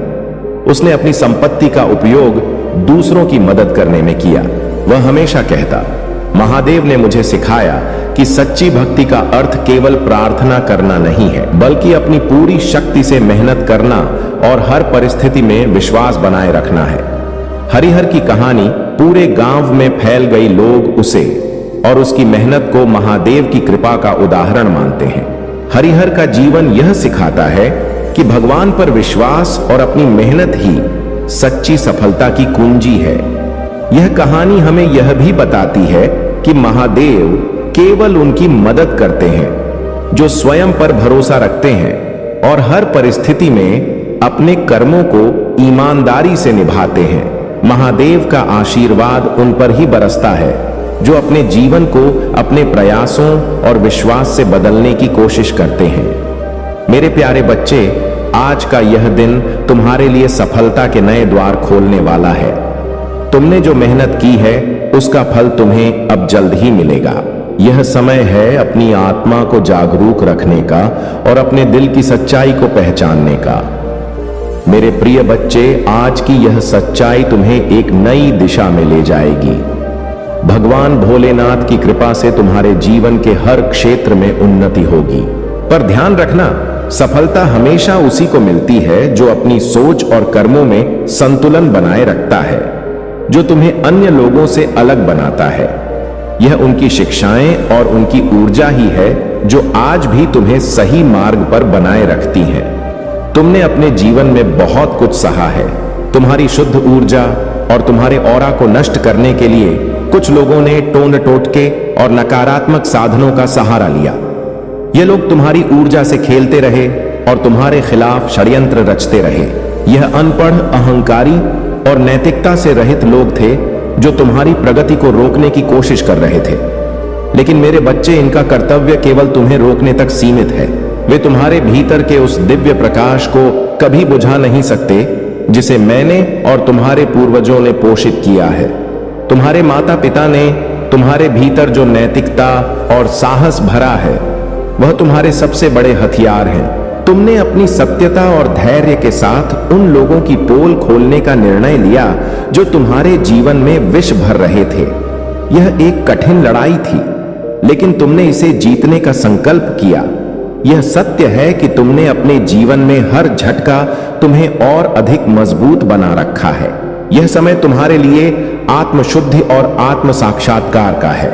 उसने अपनी संपत्ति का उपयोग दूसरों की मदद करने में किया। वह हमेशा कहता, महादेव ने मुझे सिखाया कि सच्ची भक्ति का अर्थ केवल प्रार्थना करना नहीं है, बल्कि अपनी पूरी शक्ति से मेहनत करना और हर परिस्थिति में विश्वास बनाए रखना है। हरिहर की कहानी पूरे गांव में फैल गई। लोग उसे और उसकी मेहनत को महादेव की कृपा का उदाहरण मानते हैं। हरिहर का जीवन यह सिखाता है कि भगवान पर विश्वास और अपनी मेहनत ही सच्ची सफलता की कुंजी है। यह कहानी हमें यह भी बताती है कि महादेव केवल उनकी मदद करते हैं जो स्वयं पर भरोसा रखते हैं और हर परिस्थिति में अपने कर्मों को ईमानदारी से निभाते हैं। महादेव का आशीर्वाद उन पर ही बरसता है जो अपने जीवन को अपने प्रयासों और विश्वास से बदलने की कोशिश करते हैं। मेरे प्यारे बच्चे, आज का यह दिन तुम्हारे लिए सफलता के नए द्वार खोलने वाला है। तुमने जो मेहनत की है उसका फल तुम्हें अब जल्द ही मिलेगा। यह समय है अपनी आत्मा को जागरूक रखने का और अपने दिल की सच्चाई को पहचानने का। मेरे प्रिय बच्चे, आज की यह सच्चाई तुम्हें एक नई दिशा में ले जाएगी। भगवान भोलेनाथ की कृपा से तुम्हारे जीवन के हर क्षेत्र में उन्नति होगी। पर ध्यान रखना, सफलता हमेशा उसी को मिलती है जो अपनी सोच और कर्मों में संतुलन बनाए रखता है, जो तुम्हें अन्य लोगों से अलग बनाता है। यह उनकी शिक्षाएं और उनकी ऊर्जा ही है जो आज भी तुम्हें सही मार्ग पर बनाए रखती हैं। तुमने अपने जीवन में बहुत कुछ सहा है। तुम्हारी शुद्ध ऊर्जा और तुम्हारे ऑरा को नष्ट करने के लिए कुछ लोगों ने टोन टोटके और नकारात्मक साधनों का सहारा लिया। ये लोग तुम्हारी ऊर्जा से खेलते रहे और तुम्हारे खिलाफ षड्यंत्र रचते रहे। यह अनपढ़, अहंकारी और नैतिकता से रहित लोग थे जो तुम्हारी प्रगति को रोकने की कोशिश कर रहे थे। लेकिन मेरे बच्चे, इनका कर्तव्य केवल तुम्हें रोकने तक सीमित है। वे तुम्हारे भीतर के उस दिव्य प्रकाश को कभी बुझा नहीं सकते जिसे मैंने और तुम्हारे पूर्वजों ने पोषित किया है। तुम्हारे माता पिता ने तुम्हारे भीतर जो नैतिकता और साहस भरा है, वह तुम्हारे सबसे बड़े हथियार हैं। तुमने अपनी सत्यता और धैर्य के साथ उन लोगों की पोल खोलने का निर्णय लिया जो तुम्हारे जीवन में विष भर रहे थे। यह एक कठिन लड़ाई थी, लेकिन तुमने इसे जीतने का संकल्प किया। यह सत्य है कि तुमने अपने जीवन में हर झटका तुम्हें और अधिक मजबूत बना रखा है। यह समय तुम्हारे लिए आत्मशुद्धि और आत्म साक्षात्कार का है।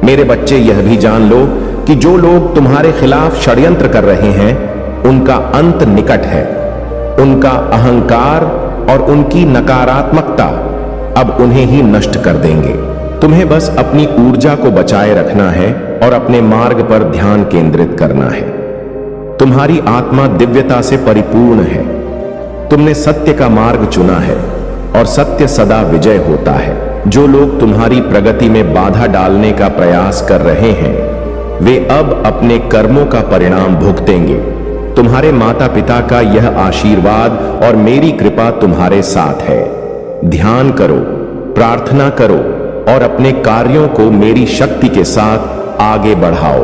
मेरे बच्चे, यह भी जान लो कि जो लोग तुम्हारे खिलाफ षड्यंत्र कर रहे हैं, उनका अंत निकट है। उनका अहंकार और उनकी नकारात्मकता अब उन्हें ही नष्ट कर देंगे। तुम्हें बस अपनी ऊर्जा को बचाए रखना है और अपने मार्ग पर ध्यान केंद्रित करना है। तुम्हारी आत्मा दिव्यता से परिपूर्ण है। तुमने सत्य का मार्ग चुना है और सत्य सदा विजय होता है। जो लोग तुम्हारी प्रगति में बाधा डालने का प्रयास कर रहे हैं, वे अब अपने कर्मों का परिणाम भुगतेंगे। तुम्हारे माता पिता का यह आशीर्वाद और मेरी कृपा तुम्हारे साथ है। ध्यान करो, प्रार्थना करो और अपने कार्यों को मेरी शक्ति के साथ आगे बढ़ाओ।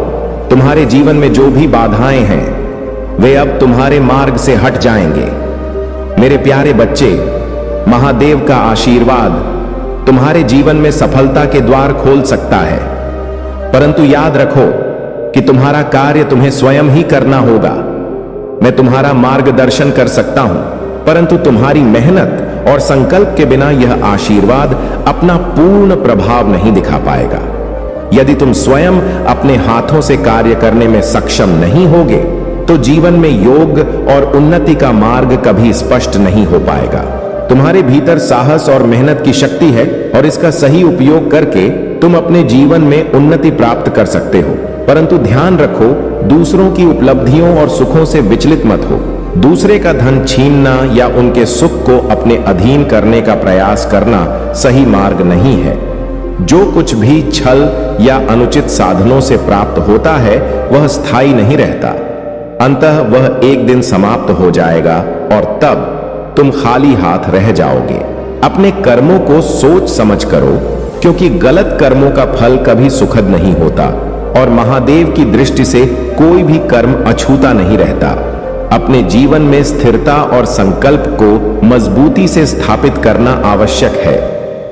तुम्हारे जीवन में जो भी बाधाएं हैं, वे अब तुम्हारे मार्ग से हट जाएंगे। मेरे प्यारे बच्चे, महादेव का आशीर्वाद तुम्हारे जीवन में सफलता के द्वार खोल सकता है, परंतु याद रखो कि तुम्हारा कार्य तुम्हें स्वयं ही करना होगा। मैं तुम्हारा मार्गदर्शन कर सकता हूं, परंतु तुम्हारी मेहनत और संकल्प के बिना यह आशीर्वाद अपना पूर्ण प्रभाव नहीं दिखा पाएगा। यदि तुम स्वयं अपने हाथों से कार्य करने में सक्षम नहीं होगे, तो जीवन में योग और उन्नति का मार्ग कभी स्पष्ट नहीं हो पाएगा। तुम्हारे भीतर साहस और मेहनत की शक्ति है और इसका सही उपयोग करके तुम अपने जीवन में उन्नति प्राप्त कर सकते हो। परंतु ध्यान रखो, दूसरों की उपलब्धियों और सुखों से विचलित मत हो। दूसरे का धन छीनना या उनके सुख को अपने अधीन करने का प्रयास करना सही मार्ग नहीं है। जो कुछ भी छल या अनुचित साधनों से प्राप्त होता है, वह स्थायी नहीं रहता। अंततः वह एक दिन समाप्त हो जाएगा और तब तुम खाली हाथ रह जाओगे। अपने कर्मों को सोच समझ करो, क्योंकि गलत कर्मों का फल कभी सुखद नहीं होता और महादेव की दृष्टि से कोई भी कर्म अछूता नहीं रहता। अपने जीवन में स्थिरता और संकल्प को मजबूती से स्थापित करना आवश्यक है।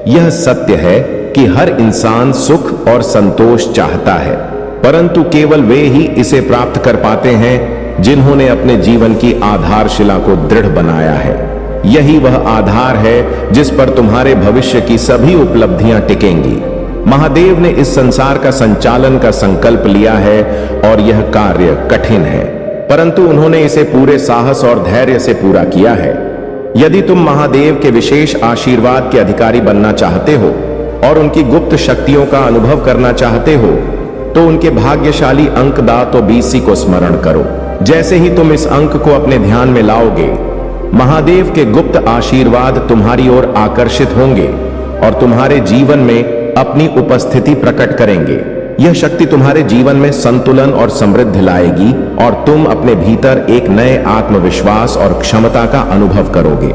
यह सत्य है कि हर इंसान सुख और संतोष चाहता है, परंतु केवल वे ही इसे प्राप्त कर पाते हैं जिन्होंने अपने जीवन की आधारशिला को दृढ़ बनाया है। यही वह आधार है जिस पर तुम्हारे भविष्य की सभी उपलब्धियां टिकेंगी। महादेव ने इस संसार का संचालन का संकल्प लिया है और यह कार्य कठिन है, परंतु उन्होंने इसे पूरे साहस और धैर्य से पूरा किया है। यदि तुम महादेव के विशेष आशीर्वाद के अधिकारी बनना चाहते हो और उनकी गुप्त शक्तियों का अनुभव करना चाहते हो, तो उनके भाग्यशाली अंक दातो 20 को स्मरण करो। जैसे ही तुम इस अंक को अपने ध्यान में लाओगे, महादेव के गुप्त आशीर्वाद तुम्हारी ओर आकर्षित होंगे और तुम्हारे जीवन में अपनी उपस्थिति प्रकट करेंगे। यह शक्ति तुम्हारे जीवन में संतुलन और समृद्धि लाएगी और तुम अपने भीतर एक नए आत्मविश्वास और क्षमता का अनुभव करोगे।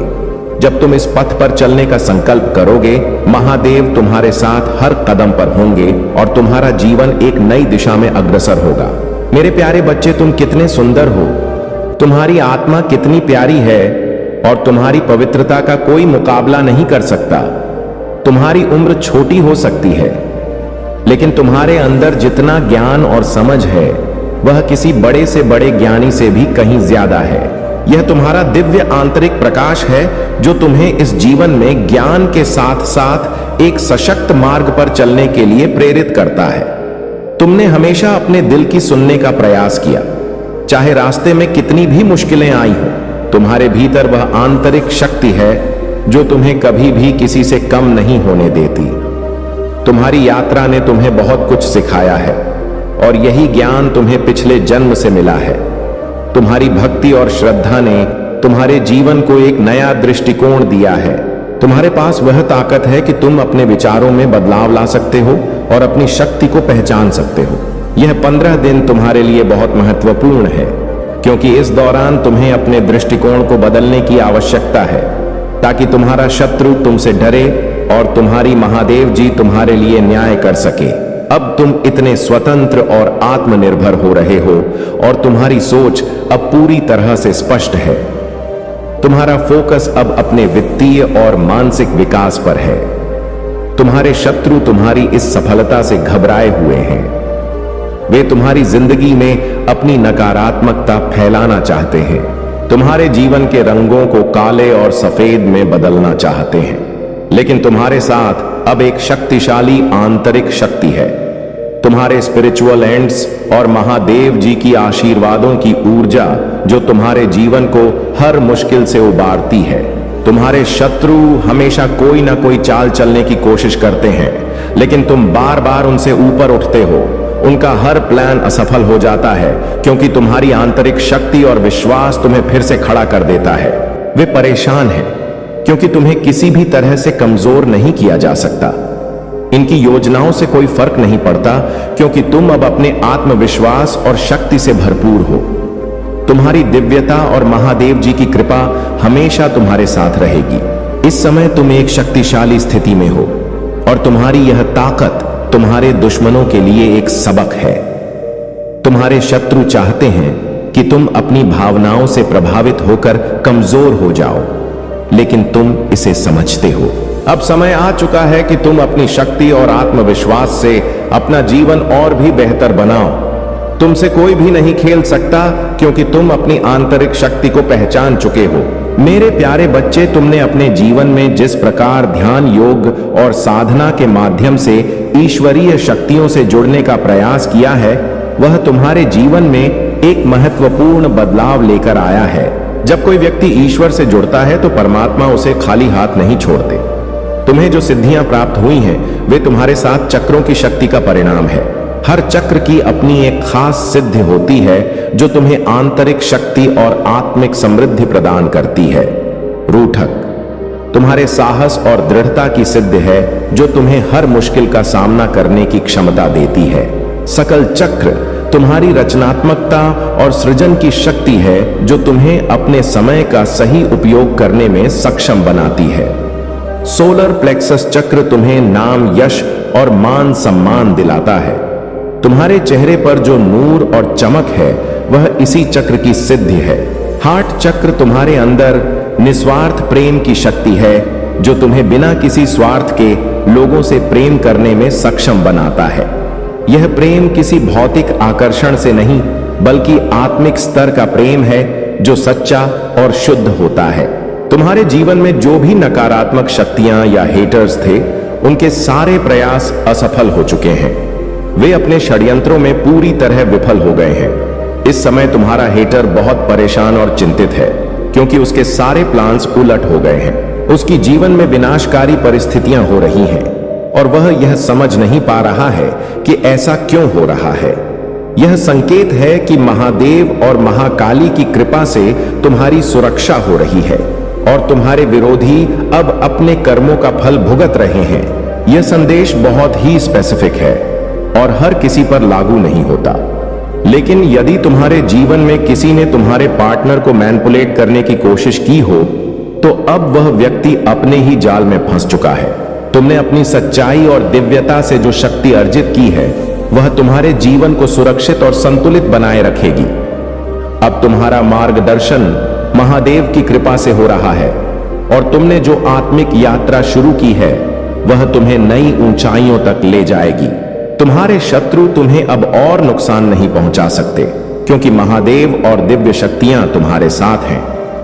जब तुम इस पथ पर चलने का संकल्प करोगे, महादेव तुम्हारे साथ हर कदम पर होंगे और तुम्हारा जीवन एक नई दिशा में अग्रसर होगा। मेरे प्यारे बच्चे, तुम कितने सुंदर हो, तुम्हारी आत्मा कितनी प्यारी है और तुम्हारी पवित्रता का कोई मुकाबला नहीं कर सकता। तुम्हारी उम्र छोटी हो सकती है, लेकिन तुम्हारे अंदर जितना ज्ञान और समझ है, वह किसी बड़े से बड़े ज्ञानी से भी कहीं ज्यादा है। यह तुम्हारा दिव्य आंतरिक प्रकाश है जो तुम्हें इस जीवन में ज्ञान के साथ साथ एक सशक्त मार्ग पर चलने के लिए प्रेरित करता है। तुमने हमेशा अपने दिल की सुनने का प्रयास किया, चाहे रास्ते में कितनी भी मुश्किलें आई हो। तुम्हारे भीतर वह आंतरिक शक्ति है जो तुम्हें कभी भी किसी से कम नहीं होने देती। तुम्हारी यात्रा ने तुम्हें बहुत कुछ सिखाया है और यही ज्ञान तुम्हें पिछले जन्म से मिला है। तुम्हारी भक्ति और श्रद्धा ने तुम्हारे जीवन को एक नया दृष्टिकोण दिया है। तुम्हारे पास वह ताकत है कि तुम अपने विचारों में बदलाव ला सकते हो और अपनी शक्ति को पहचान सकते हो। यह 15 दिन तुम्हारे लिए बहुत महत्वपूर्ण है, क्योंकि इस दौरान तुम्हें अपने दृष्टिकोण को बदलने की आवश्यकता है, ताकि तुम्हारा शत्रु तुमसे डरे और तुम्हारी महादेव जी तुम्हारे लिए न्याय कर सके। अब तुम इतने स्वतंत्र और आत्मनिर्भर हो रहे हो और तुम्हारी सोच अब पूरी तरह से स्पष्ट है। तुम्हारा फोकस अब अपने वित्तीय और मानसिक विकास पर है। तुम्हारे शत्रु तुम्हारी इस सफलता से घबराए हुए हैं। वे तुम्हारी जिंदगी में अपनी नकारात्मकता फैलाना चाहते हैं, तुम्हारे जीवन के रंगों को काले और सफेद में बदलना चाहते हैं। लेकिन तुम्हारे साथ अब एक शक्तिशाली आंतरिक शक्ति है। तुम्हारे स्पिरिचुअल एंड्स और महादेव जी की आशीर्वादों की ऊर्जा जो तुम्हारे जीवन को हर मुश्किल से उबारती है। तुम्हारे शत्रु हमेशा कोई ना कोई चाल चलने की कोशिश करते हैं, लेकिन तुम बार बार उनसे ऊपर उठते हो। उनका हर प्लान असफल हो जाता है, क्योंकि तुम्हारी आंतरिक शक्ति और विश्वास तुम्हें फिर से खड़ा कर देता है। वे परेशान हैं, क्योंकि तुम्हें किसी भी तरह से कमजोर नहीं किया जा सकता। इनकी योजनाओं से कोई फर्क नहीं पड़ता, क्योंकि तुम अब अपने आत्मविश्वास और शक्ति से भरपूर हो। तुम्हारी दिव्यता और महादेव जी की कृपा हमेशा तुम्हारे साथ रहेगी। इस समय तुम एक शक्तिशाली स्थिति में हो और तुम्हारी यह ताकत तुम्हारे दुश्मनों के लिए एक सबक है। तुम्हारे शत्रु चाहते हैं कि तुम अपनी भावनाओं से प्रभावित होकर कमजोर हो जाओ, लेकिन तुम इसे समझते हो। अब समय आ चुका है कि तुम अपनी शक्ति और आत्मविश्वास से अपना जीवन और भी बेहतर बनाओ। तुमसे कोई भी नहीं खेल सकता, क्योंकि तुम अपनी आंतरिक शक्ति को पहचान चुके हो। मेरे प्यारे बच्चे, तुमने अपने जीवन में जिस प्रकार ध्यान, योग और साधना के माध्यम से ईश्वरीय शक्तियों से जुड़ने का प्रयास किया है, वह तुम्हारे जीवन में एक महत्वपूर्ण बदलाव लेकर आया है। जब कोई व्यक्ति ईश्वर से जुड़ता है तो परमात्मा उसे खाली हाथ नहीं छोड़ते। तुम्हें जो सिद्धियां प्राप्त हुई हैं, वे तुम्हारे साथ चक्रों की शक्ति का परिणाम है। हर चक्र की अपनी एक खास सिद्धि होती है जो तुम्हें आंतरिक शक्ति और आत्मिक समृद्धि प्रदान करती है। रूठक तुम्हारे साहस और दृढ़ता की सिद्धि है जो तुम्हें हर मुश्किल का सामना करने की क्षमता देती है। सकल चक्र तुम्हारी रचनात्मकता और सृजन की शक्ति है जो तुम्हें अपने समय का सही उपयोग करने में सक्षम बनाती है। सोलर प्लेक्सस चक्र तुम्हें नाम, यश और मान सम्मान दिलाता है। तुम्हारे चेहरे पर जो नूर और चमक है वह इसी चक्र की सिद्धि है। हार्ट चक्र तुम्हारे अंदर निस्वार्थ प्रेम की शक्ति है जो तुम्हें बिना किसी स्वार्थ के लोगों से प्रेम करने में सक्षम बनाता है। यह प्रेम किसी भौतिक आकर्षण से नहीं, बल्कि आत्मिक स्तर का प्रेम है जो सच्चा और शुद्ध होता है। तुम्हारे जीवन में जो भी नकारात्मक शक्तियां या हेटर्स थे, उनके सारे प्रयास असफल हो चुके हैं। वे अपने षड्यंत्रों में पूरी तरह विफल हो गए हैं। इस समय तुम्हारा हेटर बहुत परेशान और चिंतित है, क्योंकि उसके सारे प्लान्स उलट हो गए हैं। उसकी जीवन में विनाशकारी परिस्थितियां हो रही हैं और वह यह समझ नहीं पा रहा है कि ऐसा क्यों हो रहा है। यह संकेत है कि महादेव और महाकाली की कृपा से तुम्हारी सुरक्षा हो रही है और तुम्हारे विरोधी अब अपने कर्मों का फल भुगत रहे हैं। यह संदेश बहुत ही स्पेसिफिक है और हर किसी पर लागू नहीं होता। लेकिन यदि तुम्हारे जीवन में किसी ने तुम्हारे पार्टनर को मैनिपुलेट करने की कोशिश की हो, तो अब वह व्यक्ति अपने ही जाल में फंस चुका है। तुमने अपनी सच्चाई और दिव्यता से जो शक्ति अर्जित की है, वह तुम्हारे जीवन को सुरक्षित और संतुलित बनाए रखेगी। अब तुम्हारा मार्गदर्शन महादेव की कृपा से हो रहा है और तुमने जो आत्मिक यात्रा शुरू की है, वह तुम्हें नई ऊंचाइयों तक ले जाएगी। तुम्हारे शत्रु तुम्हें अब और नुकसान नहीं पहुंचा सकते, क्योंकि महादेव और दिव्य शक्तियां तुम्हारे साथ हैं।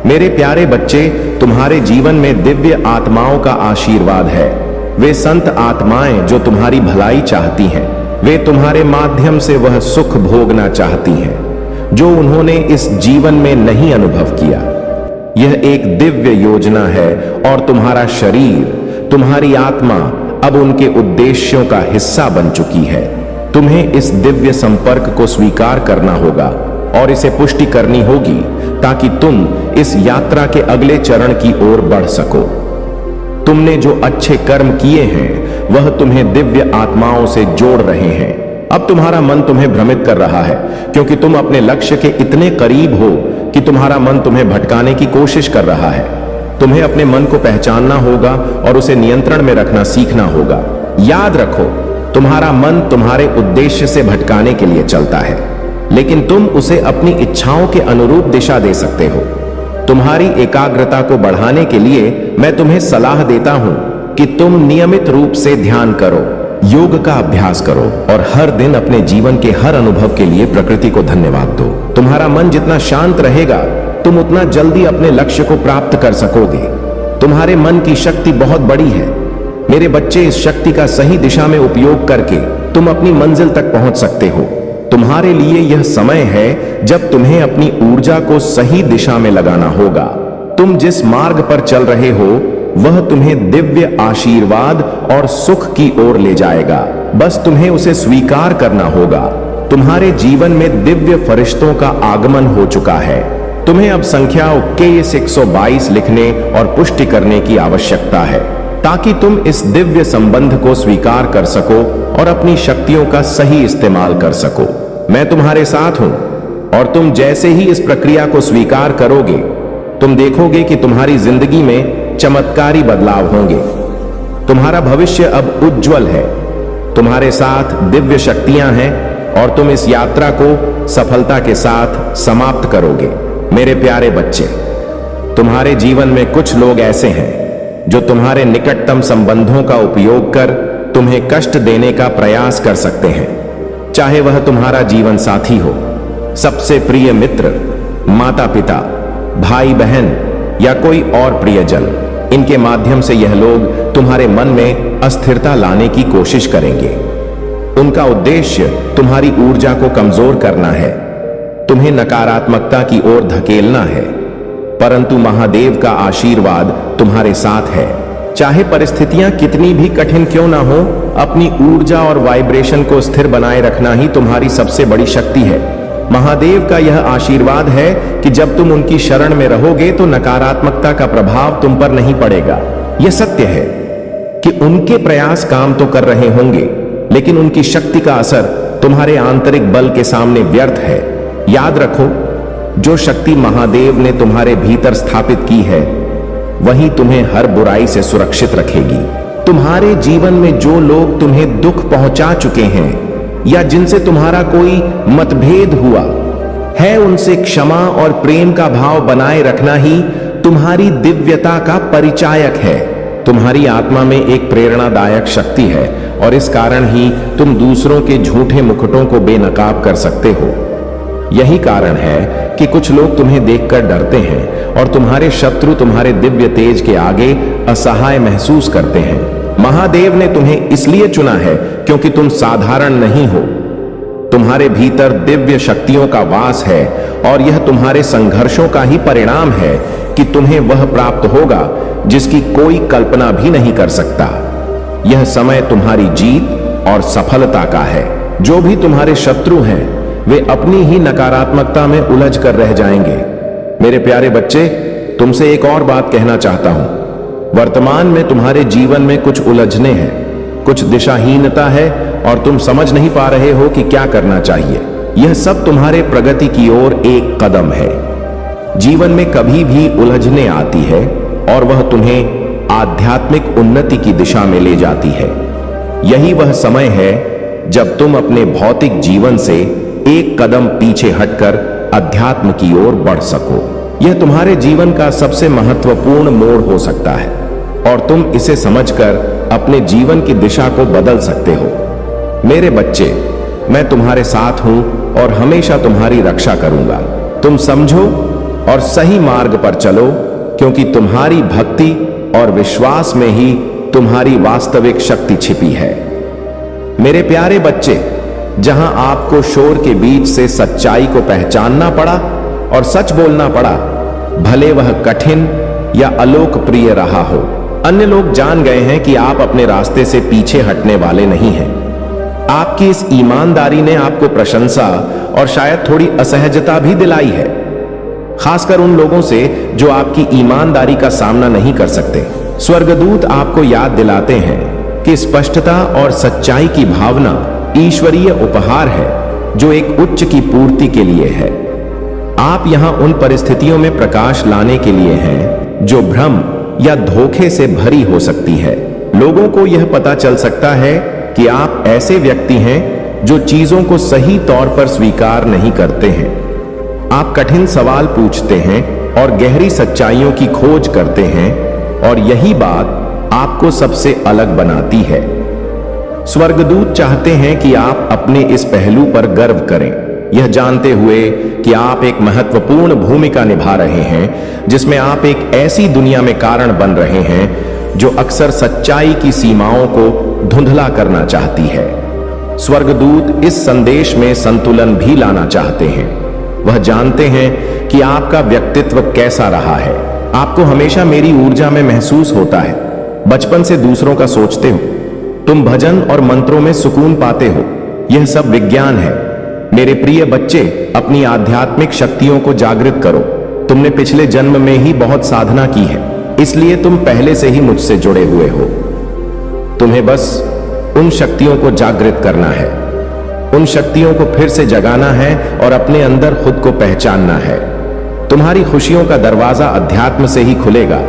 मेरे प्यारे बच्चे, तुम्हारे जीवन में दिव्य आत्माओं का आशीर्वाद है। वे संत आत्माएं जो तुम्हारी भलाई चाहती हैं, वे तुम्हारे माध्यम से वह सुख भोगना चाहती हैं जो उन्होंने इस जीवन में नहीं अनुभव किया। यह एक दिव्य योजना है और तुम्हारा शरीर, तुम्हारी आत्मा अब उनके उद्देश्यों का हिस्सा बन चुकी है। तुम्हें इस दिव्य संपर्क को स्वीकार करना होगा और इसे पुष्टि करनी होगी, ताकि तुम इस यात्रा के अगले चरण की ओर बढ़ सको। तुमने जो अच्छे कर्म किए हैं वह तुम्हें दिव्य आत्माओं से जोड़ रहे हैं। अब तुम्हारा मन तुम्हें भ्रमित कर रहा है, क्योंकि तुम अपने लक्ष्य के इतने करीब हो कि तुम्हारा मन तुम्हें भटकाने की कोशिश कर रहा है। तुम्हें अपने मन को पहचानना होगा और उसे नियंत्रण में रखना सीखना होगा। याद रखो, तुम्हारा मन तुम्हारे उद्देश्य से भटकाने के लिए चलता है, लेकिन तुम उसे अपनी इच्छाओं के अनुरूप दिशा दे सकते हो। तुम्हारी एकाग्रता को बढ़ाने के लिए मैं तुम्हें सलाह देता हूं कि तुम नियमित रूप से ध्यान करो, योग का अभ्यास करो और हर दिन अपने जीवन के हर अनुभव के लिए प्रकृति को धन्यवाद दो। तुम्हारा मन जितना शांत रहेगा, तुम उतना जल्दी अपने लक्ष्य को प्राप्त कर सकोगे। तुम्हारे मन की शक्ति बहुत बड़ी है। मेरे बच्चे, इस शक्ति का सही दिशा में उपयोग करके तुम अपनी मंजिल तक पहुंच सकते हो। तुम्हारे लिए यह समय है जब तुम्हें अपनी ऊर्जा को सही दिशा में लगाना होगा। तुम जिस मार्ग पर चल रहे हो वह तुम्हें दिव्य आशीर्वाद और सुख की ओर ले जाएगा। बस तुम्हें उसे स्वीकार करना होगा। तुम्हारे जीवन में दिव्य फरिश्तों का आगमन हो चुका है। तुम्हें अब संख्या 2122 लिखने और पुष्टि करने की आवश्यकता है, ताकि तुम इस दिव्य संबंध को स्वीकार कर सको और अपनी शक्तियों का सही इस्तेमाल कर सको। मैं तुम्हारे साथ हूं और तुम जैसे ही इस प्रक्रिया को स्वीकार करोगे, तुम देखोगे कि तुम्हारी जिंदगी में चमत्कारी बदलाव होंगे। तुम्हारा भविष्य अब उज्जवल है। तुम्हारे साथ दिव्य शक्तियां हैं और तुम इस यात्रा को सफलता के साथ समाप्त करोगे। मेरे प्यारे बच्चे, तुम्हारे जीवन में कुछ लोग ऐसे हैं जो तुम्हारे निकटतम संबंधों का उपयोग कर तुम्हें कष्ट देने का प्रयास कर सकते हैं, चाहे वह तुम्हारा जीवन साथी हो, सबसे प्रिय मित्र, माता पिता, भाई बहन या कोई और प्रियजन। इनके माध्यम से यह लोग तुम्हारे मन में अस्थिरता लाने की कोशिश करेंगे। उनका उद्देश्य तुम्हारी ऊर्जा को कमजोर करना है, तुम्हें नकारात्मकता की ओर धकेलना है। परंतु महादेव का आशीर्वाद तुम्हारे साथ है। चाहे परिस्थितियां कितनी भी कठिन क्यों ना हो, अपनी ऊर्जा और वाइब्रेशन को स्थिर बनाए रखना ही तुम्हारी सबसे बड़ी शक्ति है। महादेव का यह आशीर्वाद है कि जब तुम उनकी शरण में रहोगे तो नकारात्मकता का प्रभाव तुम पर नहीं पड़ेगा। यह सत्य है कि उनके प्रयास काम तो कर रहे होंगे, लेकिन उनकी शक्ति का असर तुम्हारे आंतरिक बल के सामने व्यर्थ है। याद रखो, जो शक्ति महादेव ने तुम्हारे भीतर स्थापित की है, वही तुम्हें हर बुराई से सुरक्षित रखेगी। तुम्हारे जीवन में जो लोग तुम्हें दुख पहुंचा चुके हैं या जिनसे तुम्हारा कोई मतभेद हुआ है, उनसे क्षमा और प्रेम का भाव बनाए रखना ही तुम्हारी दिव्यता का परिचायक है। तुम्हारी आत्मा में एक प्रेरणादायक शक्ति है और इस कारण ही तुम दूसरों के झूठे मुकुटों को बेनकाब कर सकते हो। यही कारण है कि कुछ लोग तुम्हें देखकर डरते हैं और तुम्हारे शत्रु तुम्हारे दिव्य तेज के आगे असहाय महसूस करते हैं। महादेव ने तुम्हें इसलिए चुना है क्योंकि तुम साधारण नहीं हो। तुम्हारे भीतर दिव्य शक्तियों का वास है और यह तुम्हारे संघर्षों का ही परिणाम है कि तुम्हें वह प्राप्त होगा जिसकी कोई कल्पना भी नहीं कर सकता। यह समय तुम्हारी जीत और सफलता का है। जो भी तुम्हारे शत्रु हैं, वे अपनी ही नकारात्मकता में उलझ कर रह जाएंगे। मेरे प्यारे बच्चे, तुमसे एक और बात कहना चाहता हूं। वर्तमान में तुम्हारे जीवन में कुछ उलझने हैं, कुछ दिशाहीनता है और तुम समझ नहीं पा रहे हो कि क्या करना चाहिए। यह सब तुम्हारे प्रगति की ओर एक कदम है। जीवन में कभी भी उलझने आती है और वह तुम्हें आध्यात्मिक उन्नति की दिशा में ले जाती है। यही वह समय है जब तुम अपने भौतिक जीवन से एक कदम पीछे हटकर अध्यात्म की ओर बढ़ सको। यह तुम्हारे जीवन का सबसे महत्वपूर्ण मोड़ हो सकता है और तुम इसे समझकर अपने जीवन की दिशा को बदल सकते हो। मेरे बच्चे, मैं तुम्हारे साथ हूं और हमेशा तुम्हारी रक्षा करूंगा। तुम समझो और सही मार्ग पर चलो, क्योंकि तुम्हारी भक्ति और विश्वास में ही तुम्हारी वास्तविक शक्ति छिपी है। मेरे प्यारे बच्चे, जहां आपको शोर के बीच से सच्चाई को पहचानना पड़ा और सच बोलना पड़ा, भले वह कठिन या अलोकप्रिय रहा हो, अन्य लोग जान गए हैं कि आप अपने रास्ते से पीछे हटने वाले नहीं हैं। आपकी इस ईमानदारी ने आपको प्रशंसा और शायद थोड़ी असहजता भी दिलाई है, खासकर उन लोगों से जो आपकी ईमानदारी का सामना नहीं कर सकते। स्वर्गदूत आपको याद दिलाते हैं कि स्पष्टता और सच्चाई की भावना ईश्वरीय उपहार है जो एक उच्च की पूर्ति के लिए है। आप यहां उन परिस्थितियों में प्रकाश लाने के लिए हैं जो भ्रम या धोखे से भरी हो सकती है। लोगों को यह पता चल सकता है कि आप ऐसे व्यक्ति हैं जो चीजों को सही तौर पर स्वीकार नहीं करते हैं। आप कठिन सवाल पूछते हैं और गहरी सच्चाइयों की खोज करते हैं, और यही बात आपको सबसे अलग बनाती है। स्वर्गदूत चाहते हैं कि आप अपने इस पहलू पर गर्व करें, यह जानते हुए कि आप एक महत्वपूर्ण भूमिका निभा रहे हैं, जिसमें आप एक ऐसी दुनिया में कारण बन रहे हैं जो अक्सर सच्चाई की सीमाओं को धुंधला करना चाहती है। स्वर्गदूत इस संदेश में संतुलन भी लाना चाहते हैं। वह जानते हैं कि आपका व्यक्तित्व कैसा रहा है। आपको हमेशा मेरी ऊर्जा में महसूस होता है। बचपन से दूसरों का सोचते हो, तुम भजन और मंत्रों में सुकून पाते हो। यह सब विज्ञान है। मेरे प्रिय बच्चे, अपनी आध्यात्मिक शक्तियों को जागृत करो। तुमने पिछले जन्म में ही बहुत साधना की है, इसलिए तुम पहले से ही मुझसे जुड़े हुए हो। तुम्हें बस उन शक्तियों को जागृत करना है, उन शक्तियों को फिर से जगाना है और अपने अंदर खुद को पहचानना है। तुम्हारी खुशियों का दरवाजा अध्यात्म से ही खुलेगा,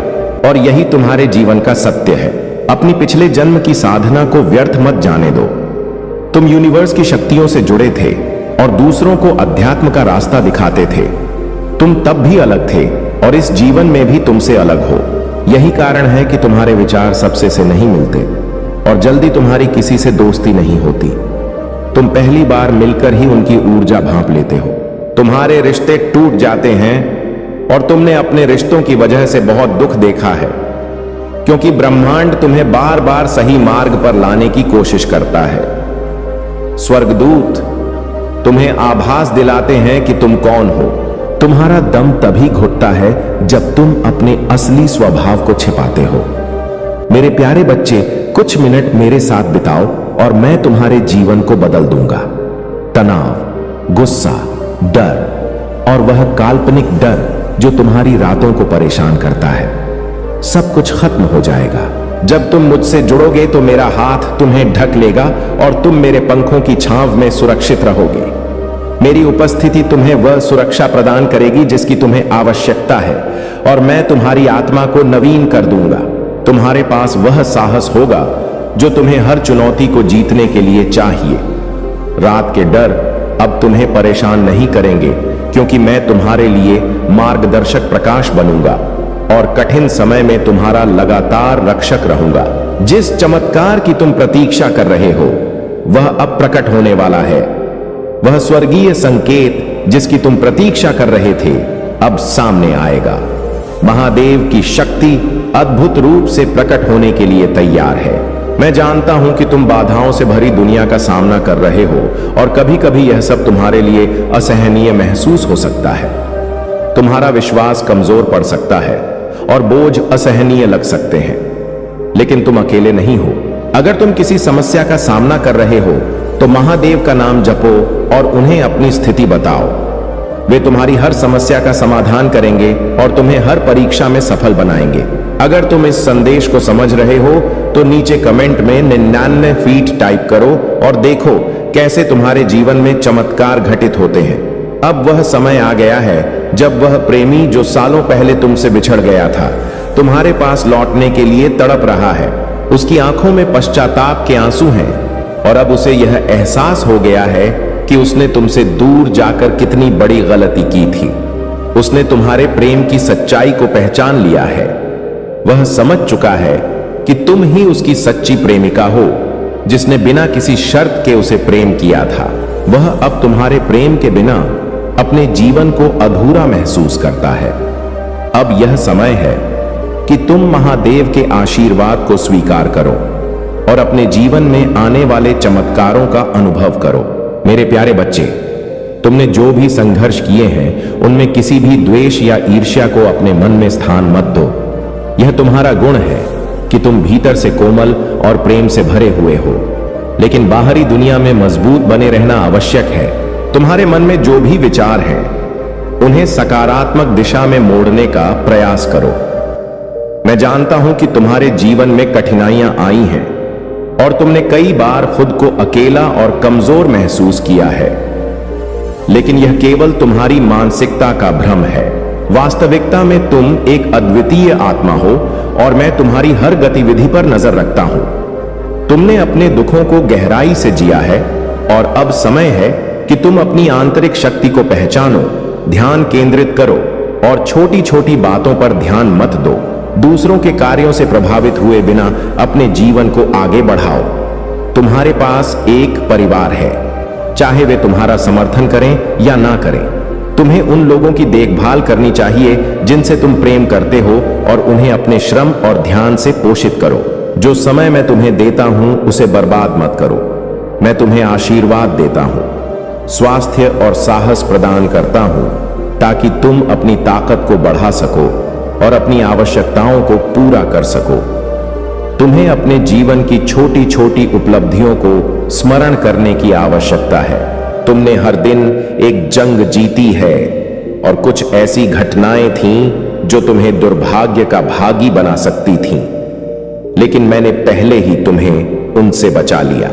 और यही तुम्हारे जीवन का सत्य है। अपनी पिछले जन्म की साधना को व्यर्थ मत जाने दो। तुम यूनिवर्स की शक्तियों से जुड़े थे और दूसरों को अध्यात्म का रास्ता दिखाते थे। तुम तब भी अलग थे और इस जीवन में भी तुमसे अलग हो। यही कारण है कि तुम्हारे विचार सबसे से नहीं मिलते और जल्दी तुम्हारी किसी से दोस्ती नहीं होती। तुम पहली बार मिलकर ही उनकी ऊर्जा भांप लेते हो। तुम्हारे रिश्ते टूट जाते हैं और तुमने अपने रिश्तों की वजह से बहुत दुख देखा है, क्योंकि ब्रह्मांड तुम्हें बार बार सही मार्ग पर लाने की कोशिश करता है। स्वर्गदूत तुम्हें आभास दिलाते हैं कि तुम कौन हो। तुम्हारा दम तभी घुटता है जब तुम अपने असली स्वभाव को छिपाते हो। मेरे प्यारे बच्चे, कुछ मिनट मेरे साथ बिताओ और मैं तुम्हारे जीवन को बदल दूंगा। तनाव, गुस्सा, डर और वह काल्पनिक डर जो तुम्हारी रातों को परेशान करता है, सब कुछ खत्म हो जाएगा। जब तुम मुझसे जुड़ोगे तो मेरा हाथ तुम्हें ढक लेगा और तुम मेरे पंखों की छांव में सुरक्षित रहोगे। मेरी उपस्थिति तुम्हें वह सुरक्षा प्रदान करेगी जिसकी तुम्हें आवश्यकता है, और मैं तुम्हारी आत्मा को नवीन कर दूंगा। तुम्हारे पास वह साहस होगा जो तुम्हें हर चुनौती को जीतने के लिए चाहिए। रात के डर अब तुम्हें परेशान नहीं करेंगे, क्योंकि मैं तुम्हारे लिए मार्गदर्शक प्रकाश बनूंगा और कठिन समय में तुम्हारा लगातार रक्षक रहूंगा। जिस चमत्कार की तुम प्रतीक्षा कर रहे हो वह अब प्रकट होने वाला है। वह स्वर्गीय संकेत जिसकी तुम प्रतीक्षा कर रहे थे अब सामने आएगा। महादेव की शक्ति अद्भुत रूप से प्रकट होने के लिए तैयार है। मैं जानता हूं कि तुम बाधाओं से भरी दुनिया का सामना कर रहे हो और कभी कभी यह सब तुम्हारे लिए असहनीय महसूस हो सकता है। तुम्हारा विश्वास कमजोर पड़ सकता है और बोझ असहनीय लग सकते हैं, लेकिन तुम अकेले नहीं हो। अगर तुम किसी समस्या का सामना कर रहे हो तो महादेव का नाम जपो और उन्हें अपनी स्थिति बताओ। वे तुम्हारी हर समस्या का समाधान करेंगे और तुम्हें हर परीक्षा में सफल बनाएंगे। अगर तुम इस संदेश को समझ रहे हो तो नीचे कमेंट में 99 फीट टाइप करो और देखो कैसे तुम्हारे जीवन में चमत्कार घटित होते हैं। अब वह समय आ गया है जब वह प्रेमी जो सालों पहले तुमसे बिछड़ गया था तुम्हारे पास लौटने के लिए तड़प रहा है। उसकी आंखों में पश्चाताप के आंसू हैं और अब उसे यह एहसास हो गया है कि उसने तुमसे दूर जाकर कितनी बड़ी गलती की थी। उसने तुम्हारे प्रेम की सच्चाई को पहचान लिया है। वह समझ चुका है कि तुम ही उसकी सच्ची प्रेमिका हो जिसने बिना किसी शर्त के उसे प्रेम किया था, वह अब तुम्हारे प्रेम के बिना अपने जीवन को अधूरा महसूस करता है। अब यह समय है कि तुम महादेव के आशीर्वाद को स्वीकार करो और अपने जीवन में आने वाले चमत्कारों का अनुभव करो। मेरे प्यारे बच्चे, तुमने जो भी संघर्ष किए हैं उनमें किसी भी द्वेष या ईर्ष्या को अपने मन में स्थान मत दो। यह तुम्हारा गुण है कि तुम भीतर से कोमल और प्रेम से भरे हुए हो, लेकिन बाहरी दुनिया में मजबूत बने रहना आवश्यक है। तुम्हारे मन में जो भी विचार हैं उन्हें सकारात्मक दिशा में मोड़ने का प्रयास करो। मैं जानता हूं कि तुम्हारे जीवन में कठिनाइयां आई हैं और तुमने कई बार खुद को अकेला और कमजोर महसूस किया है, लेकिन यह केवल तुम्हारी मानसिकता का भ्रम है। वास्तविकता में तुम एक अद्वितीय आत्मा हो और मैं तुम्हारी हर गतिविधि पर नजर रखता हूं। तुमने अपने दुखों को गहराई से जिया है और अब समय है कि तुम अपनी आंतरिक शक्ति को पहचानो, ध्यान केंद्रित करो और छोटी छोटी बातों पर ध्यान मत दो। दूसरों के कार्यों से प्रभावित हुए बिना अपने जीवन को आगे बढ़ाओ। तुम्हारे पास एक परिवार है, चाहे वे तुम्हारा समर्थन करें या ना करें। तुम्हें उन लोगों की देखभाल करनी चाहिए जिनसे तुम प्रेम करते हो और उन्हें अपने श्रम और ध्यान से पोषित करो। जो समय मैं तुम्हें देता हूं उसे बर्बाद मत करो। मैं तुम्हें आशीर्वाद देता हूं, स्वास्थ्य और साहस प्रदान करता हूं ताकि तुम अपनी ताकत को बढ़ा सको और अपनी आवश्यकताओं को पूरा कर सको। तुम्हें अपने जीवन की छोटी छोटी उपलब्धियों को स्मरण करने की आवश्यकता है। तुमने हर दिन एक जंग जीती है और कुछ ऐसी घटनाएं थीं जो तुम्हें दुर्भाग्य का भागी बना सकती थीं, लेकिन मैंने पहले ही तुम्हें उनसे बचा लिया।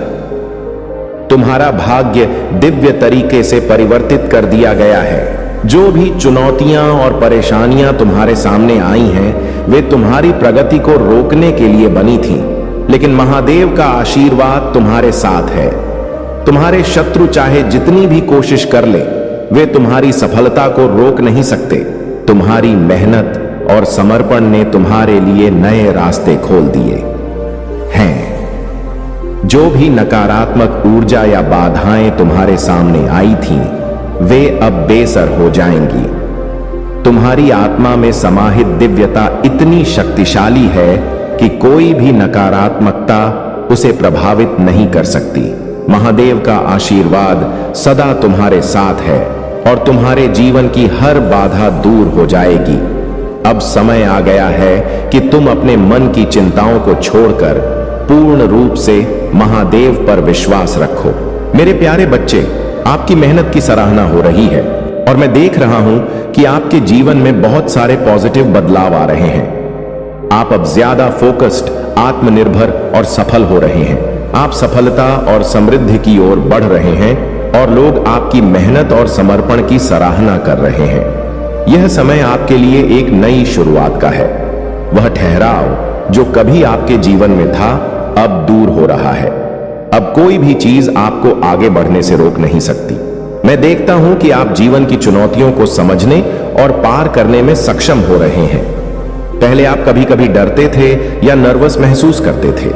तुम्हारा भाग्य दिव्य तरीके से परिवर्तित कर दिया गया है। जो भी चुनौतियां और परेशानियां तुम्हारे सामने आई हैं, वे तुम्हारी प्रगति को रोकने के लिए बनी थीं, लेकिन महादेव का आशीर्वाद तुम्हारे साथ है। तुम्हारे शत्रु चाहे जितनी भी कोशिश कर ले, वे तुम्हारी सफलता को रोक नहीं सकते। तुम्हारी मेहनत और समर्पण ने तुम्हारे लिए नए रास्ते खोल दिए हैं। जो भी नकारात्मक ऊर्जा या बाधाएं तुम्हारे सामने आई थीं, वे अब बेसर हो जाएंगी। तुम्हारी आत्मा में समाहित दिव्यता इतनी शक्तिशाली है कि कोई भी नकारात्मकता उसे प्रभावित नहीं कर सकती। महादेव का आशीर्वाद सदा तुम्हारे साथ है और तुम्हारे जीवन की हर बाधा दूर हो जाएगी। अब समय आ गया है कि तुम अपने मन की चिंताओं को छोड़कर पूर्ण रूप से महादेव पर विश्वास रखो। मेरे प्यारे बच्चे, आपकी मेहनत की सराहना हो रही है और मैं देख रहा हूं कि आपके जीवन में बहुत सारे पॉजिटिव बदलाव आ रहे हैं। आप अब ज्यादा फोकस्ड, आत्मनिर्भर और सफल हो रहे हैं। आप सफलता और समृद्धि की ओर बढ़ रहे हैं और लोग आपकी मेहनत और समर्पण की सराहना कर रहे हैं। यह समय आपके लिए एक नई शुरुआत का है। वह ठहराव जो कभी आपके जीवन में था, अब दूर हो रहा है। अब कोई भी चीज आपको आगे बढ़ने से रोक नहीं सकती। मैं देखता हूं कि आप जीवन की चुनौतियों को समझने और पार करने में सक्षम हो रहे हैं। पहले आप कभी कभी डरते थे या नर्वस महसूस करते थे,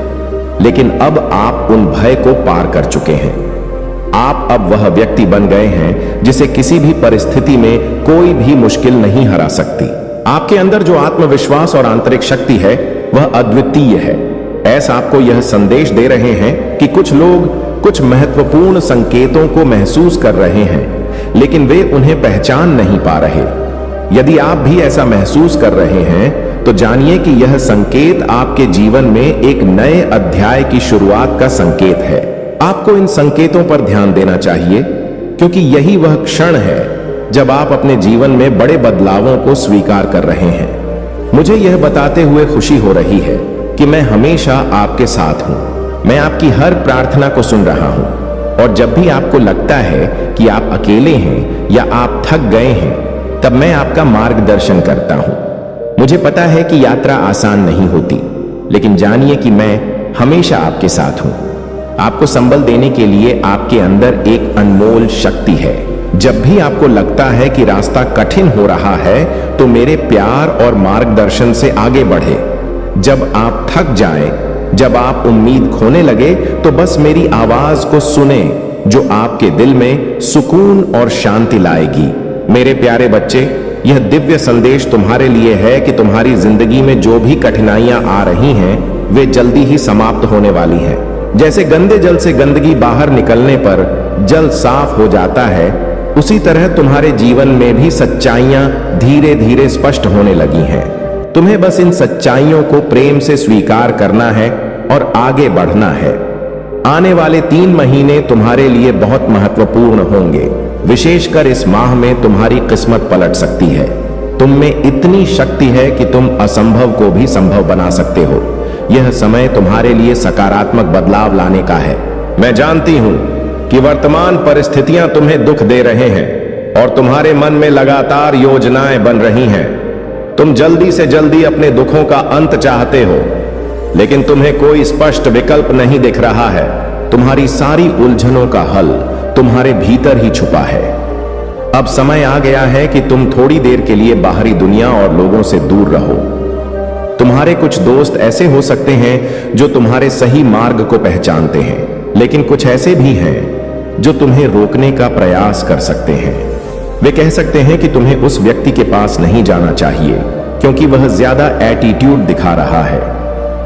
लेकिन अब आप उन भय को पार कर चुके हैं। आप अब वह व्यक्ति बन गए हैं जिसे किसी भी परिस्थिति में कोई भी मुश्किल नहीं हरा सकती। आपके अंदर जो आत्मविश्वास और आंतरिक शक्ति है, वह अद्वितीय है। ऐसा आपको यह संदेश दे रहे हैं कि कुछ लोग कुछ महत्वपूर्ण संकेतों को महसूस कर रहे हैं, लेकिन वे उन्हें पहचान नहीं पा रहे। यदि आप भी ऐसा महसूस कर रहे हैं, तो जानिए कि यह संकेत आपके जीवन में एक नए अध्याय की शुरुआत का संकेत है। आपको इन संकेतों पर ध्यान देना चाहिए, क्योंकि यही वह क्षण है जब आप अपने जीवन में बड़े बदलावों को स्वीकार कर रहे हैं। मुझे यह बताते हुए खुशी हो रही है कि मैं हमेशा आपके साथ हूं। मैं आपकी हर प्रार्थना को सुन रहा हूं और जब भी आपको लगता है कि आप अकेले हैं या आप थक गए हैं, तब मैं आपका मार्गदर्शन करता हूं। मुझे पता है कि यात्रा आसान नहीं होती, लेकिन जानिए कि मैं हमेशा आपके साथ हूं। आपको संबल देने के लिए आपके अंदर एक अनमोल शक्ति है। जब भी आपको लगता है कि रास्ता कठिन हो रहा है, तो मेरे प्यार और मार्गदर्शन से आगे बढ़े। जब आप थक जाएं, जब आप उम्मीद खोने लगे तो बस मेरी आवाज को सुने, जो आपके दिल में सुकून और शांति लाएगी। मेरे प्यारे बच्चे, यह दिव्य संदेश तुम्हारे लिए है कि तुम्हारी जिंदगी में जो भी कठिनाइयां आ रही हैं, वे जल्दी ही समाप्त होने वाली हैं। जैसे गंदे जल से गंदगी बाहर निकलने पर जल साफ हो जाता है, उसी तरह तुम्हारे जीवन में भी सच्चाइयां धीरे धीरे स्पष्ट होने लगी हैं। तुम्हें बस इन सच्चाइयों को प्रेम से स्वीकार करना है और आगे बढ़ना है। आने वाले 3 महीने तुम्हारे लिए बहुत महत्वपूर्ण होंगे। विशेषकर इस माह में तुम्हारी किस्मत पलट सकती है। तुम में इतनी शक्ति है कि तुम असंभव को भी संभव बना सकते हो। यह समय तुम्हारे लिए सकारात्मक बदलाव लाने का है। मैं जानती हूं कि वर्तमान परिस्थितियां तुम्हें दुख दे रहे हैं और तुम्हारे मन में लगातार योजनाएं बन रही हैं। तुम जल्दी से जल्दी अपने दुखों का अंत चाहते हो, लेकिन तुम्हें कोई स्पष्ट विकल्प नहीं दिख रहा है। तुम्हारी सारी उलझनों का हल तुम्हारे भीतर ही छुपा है। अब समय आ गया है कि तुम थोड़ी देर के लिए बाहरी दुनिया और लोगों से दूर रहो। तुम्हारे कुछ दोस्त ऐसे हो सकते हैं जो तुम्हारे सही मार्ग को पहचानते हैं, लेकिन कुछ ऐसे भी हैं जो तुम्हें रोकने का प्रयास कर सकते हैं। वे कह सकते हैं कि तुम्हें उस व्यक्ति के पास नहीं जाना चाहिए क्योंकि वह ज्यादा एटीट्यूड दिखा रहा है।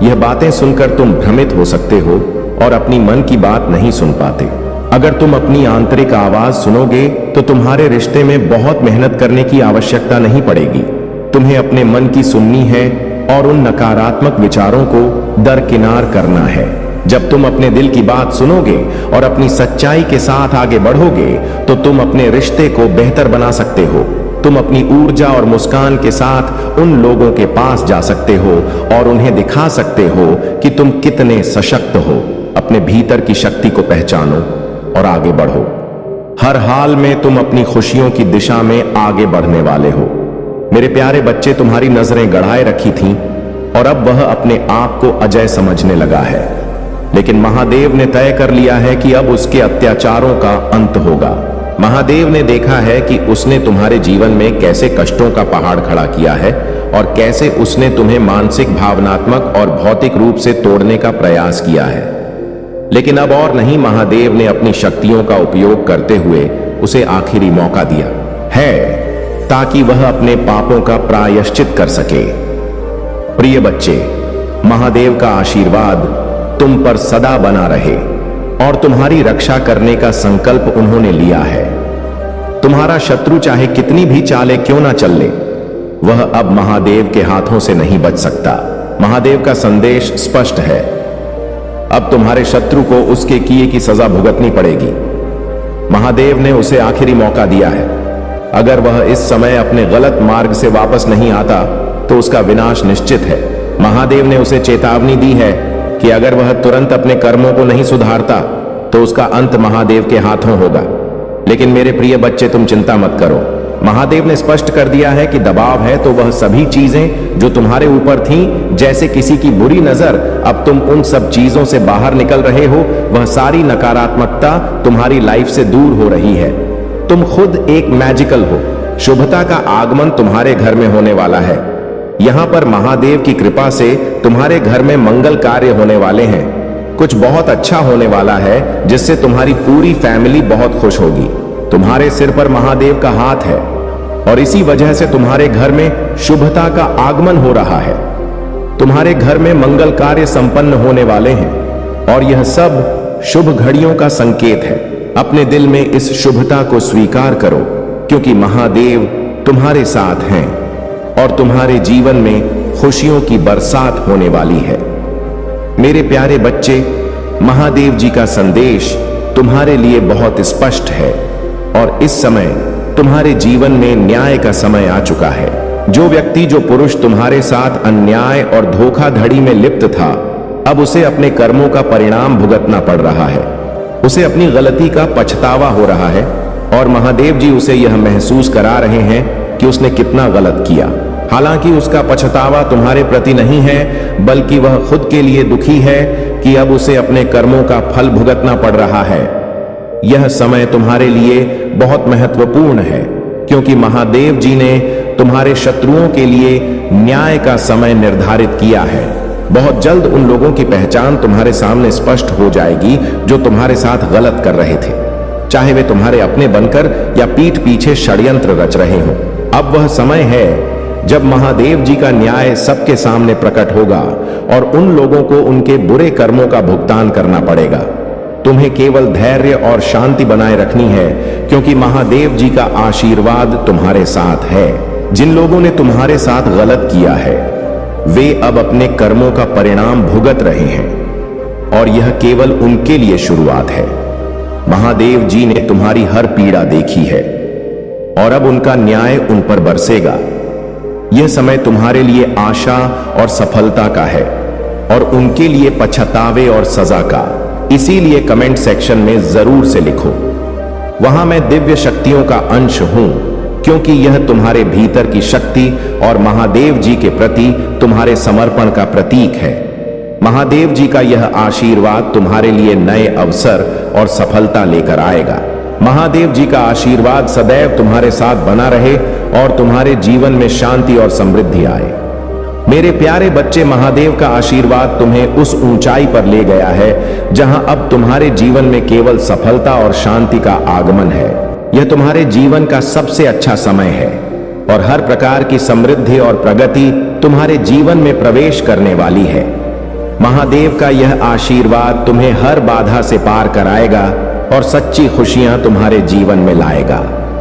यह बातें सुनकर तुम भ्रमित हो सकते हो और अपनी मन की बात नहीं सुन पाते। अगर तुम अपनी आंतरिक आवाज सुनोगे तो तुम्हारे रिश्ते में बहुत मेहनत करने की आवश्यकता नहीं पड़ेगी। तुम्हें अपने मन की सुननी है और उन नकारात्मक विचारों को दरकिनार करना है। जब तुम अपने दिल की बात सुनोगे और अपनी सच्चाई के साथ आगे बढ़ोगे तो तुम अपने रिश्ते को बेहतर बना सकते हो। तुम अपनी ऊर्जा और मुस्कान के साथ उन लोगों के पास जा सकते हो और उन्हें दिखा सकते हो कि तुम कितने सशक्त हो। अपने भीतर की शक्ति को पहचानो और आगे बढ़ो। हर हाल में तुम अपनी खुशियों की दिशा में आगे बढ़ने वाले हो। मेरे प्यारे बच्चे, तुम्हारी नजरें गड़ाए रखी थीं और अब वह अपने आप को अजय समझने लगा है, लेकिन महादेव ने तय कर लिया है कि अब उसके अत्याचारों का अंत होगा। महादेव ने देखा है कि उसने तुम्हारे जीवन में कैसे कष्टों का पहाड़ खड़ा किया है और कैसे उसने तुम्हें मानसिक, भावनात्मक और भौतिक रूप से तोड़ने का प्रयास किया है। लेकिन अब और नहीं, महादेव ने अपनी शक्तियों का उपयोग करते हुए उसे आखिरी मौका दिया है ताकि वह अपने पापों का प्रायश्चित कर सके। प्रिय बच्चे, महादेव का आशीर्वाद तुम पर सदा बना रहे और तुम्हारी रक्षा करने का संकल्प उन्होंने लिया है। तुम्हारा शत्रु चाहे कितनी भी चाले क्यों ना चल ले, वह अब महादेव के हाथों से नहीं बच सकता। महादेव का संदेश स्पष्ट है। अब तुम्हारे शत्रु को उसके किए की सजा भुगतनी पड़ेगी। महादेव ने उसे आखिरी मौका दिया है। अगर वह इस समय अपने गलत मार्ग से वापस नहीं आता तो उसका विनाश निश्चित है। महादेव ने उसे चेतावनी दी है कि अगर वह तुरंत अपने कर्मों को नहीं सुधारता तो उसका अंत महादेव के हाथों होगा। लेकिन मेरे प्रिय बच्चे, तुम चिंता मत करो। महादेव ने स्पष्ट कर दिया है कि दबाव है तो वह सभी चीजें जो तुम्हारे ऊपर थीं, जैसे किसी की बुरी नजर, अब तुम उन सब चीजों से बाहर निकल रहे हो। वह सारी नकारात्मकता तुम्हारी लाइफ से दूर हो रही है। तुम खुद एक मैजिकल हो। शुभता का आगमन तुम्हारे घर में होने वाला है। यहां पर महादेव की कृपा से तुम्हारे घर में मंगल कार्य होने वाले हैं। कुछ बहुत अच्छा होने वाला है जिससे तुम्हारी पूरी फैमिली बहुत खुश होगी। तुम्हारे सिर पर महादेव का हाथ है और इसी वजह से तुम्हारे घर में शुभता का आगमन हो रहा है। तुम्हारे घर में मंगल कार्य संपन्न होने वाले हैं और यह सब शुभ घड़ियों का संकेत है। अपने दिल में इस शुभता को स्वीकार करो क्योंकि महादेव तुम्हारे साथ हैं और तुम्हारे जीवन में खुशियों की बरसात होने वाली है। मेरे प्यारे बच्चे, महादेव जी का संदेश तुम्हारे लिए बहुत स्पष्ट है और इस समय तुम्हारे जीवन में न्याय का समय आ चुका है। जो व्यक्ति, जो पुरुष तुम्हारे साथ अन्याय और धोखाधड़ी में लिप्त था, अब उसे अपने कर्मों का परिणाम भुगतना पड़ रहा है। उसे अपनी गलती का पछतावा हो रहा है और महादेव जी उसे यह महसूस करा रहे हैं कि उसने कितना गलत किया। हालांकि उसका पछतावा तुम्हारे प्रति नहीं है, बल्कि वह खुद के लिए दुखी है कि अब उसे अपने कर्मों का फल भुगतना पड़ रहा है। यह समय तुम्हारे लिए बहुत महत्वपूर्ण है क्योंकि महादेव जी ने तुम्हारे शत्रुओं के लिए न्याय का समय निर्धारित किया है। बहुत जल्द उन लोगों की पहचान तुम्हारे सामने स्पष्ट हो जाएगी जो तुम्हारे साथ गलत कर रहे थे, चाहे वे तुम्हारे अपने बनकर या पीठ पीछे षड्यंत्र रच रहे हों। अब वह समय है जब महादेव जी का न्याय सबके सामने प्रकट होगा और उन लोगों को उनके बुरे कर्मों का भुगतान करना पड़ेगा। तुम्हें केवल धैर्य और शांति बनाए रखनी है, क्योंकि महादेव जी का आशीर्वाद तुम्हारे साथ है। जिन लोगों ने तुम्हारे साथ गलत किया है वे अब अपने कर्मों का परिणाम भुगत रहे हैं और यह केवल उनके लिए शुरुआत है। महादेव जी ने तुम्हारी हर पीड़ा देखी है और अब उनका न्याय उन पर बरसेगा। यह समय तुम्हारे लिए आशा और सफलता का है और उनके लिए पछतावे और सजा का। इसीलिए कमेंट सेक्शन में जरूर से लिखो, वहां मैं दिव्य शक्तियों का अंश हूं, क्योंकि यह तुम्हारे भीतर की शक्ति और महादेव जी के प्रति तुम्हारे समर्पण का प्रतीक है। महादेव जी का यह आशीर्वाद तुम्हारे लिए नए अवसर और सफलता लेकर आएगा। महादेव जी का आशीर्वाद सदैव तुम्हारे साथ बना रहे और तुम्हारे जीवन में शांति और समृद्धि आए। मेरे प्यारे बच्चे, महादेव का आशीर्वाद तुम्हें उस ऊंचाई पर ले गया है जहां अब तुम्हारे जीवन में केवल सफलता और शांति का आगमन है। यह तुम्हारे जीवन का सबसे अच्छा समय है और हर प्रकार की समृद्धि और प्रगति तुम्हारे जीवन में प्रवेश करने वाली है। महादेव का यह आशीर्वाद तुम्हें हर बाधा से पार कराएगा और सच्ची खुशियां तुम्हारे जीवन में लाएगा।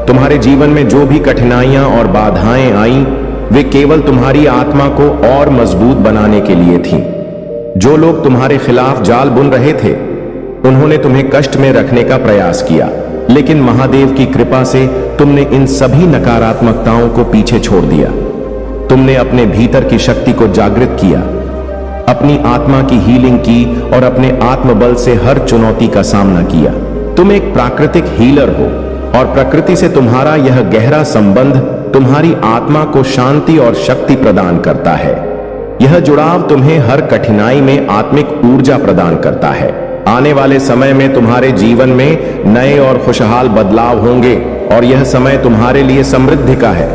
तुम्हारे जीवन में जो भी कठिनाइयां और बाधाएं आईं, वे केवल तुम्हारी आत्मा को और मजबूत बनाने के लिए थीं। जो लोग तुम्हारे खिलाफ जाल बुन रहे थे, उन्होंने तुम्हें कष्ट में रखने का प्रयास किया, लेकिन महादेव की कृपा से तुमने इन सभी नकारात्मकताओं को पीछे छोड़ दिया। तुमने अपने भीतर की शक्ति को जागृत किया, अपनी आत्मा की हीलिंग की और अपने आत्मबल से हर चुनौती का सामना किया। तुम एक प्राकृतिक हीलर हो और प्रकृति से तुम्हारा यह गहरा संबंध तुम्हारी आत्मा को शांति और शक्ति प्रदान करता है। यह जुड़ाव तुम्हें हर कठिनाई में आत्मिक ऊर्जा प्रदान करता है। आने वाले समय में तुम्हारे जीवन में नए और खुशहाल बदलाव होंगे और यह समय तुम्हारे लिए समृद्धि का है।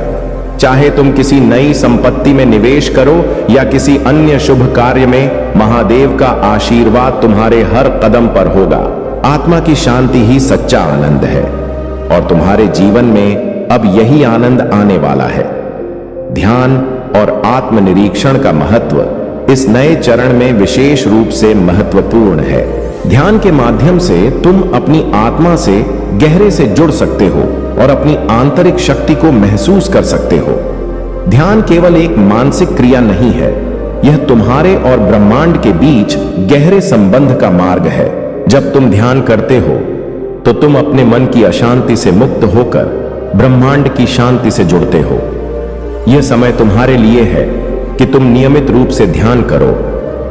चाहे तुम किसी नई संपत्ति में निवेश करो या किसी अन्य शुभ कार्य में, महादेव का आशीर्वाद तुम्हारे हर कदम पर होगा। आत्मा की शांति ही सच्चा आनंद है और तुम्हारे जीवन में अब यही आनंद आने वाला है। ध्यान और आत्मनिरीक्षण का महत्व इस नए चरण में विशेष रूप से महत्वपूर्ण है। ध्यान के माध्यम से तुम अपनी आत्मा से गहरे से जुड़ सकते हो और अपनी आंतरिक शक्ति को महसूस कर सकते हो। ध्यान केवल एक मानसिक क्रिया नहीं है, यह तुम्हारे और ब्रह्मांड के बीच गहरे संबंध का मार्ग है। जब तुम ध्यान करते हो तो तुम अपने मन की अशांति से मुक्त होकर ब्रह्मांड की शांति से जुड़ते हो। यह समय तुम्हारे लिए है कि तुम नियमित रूप से ध्यान करो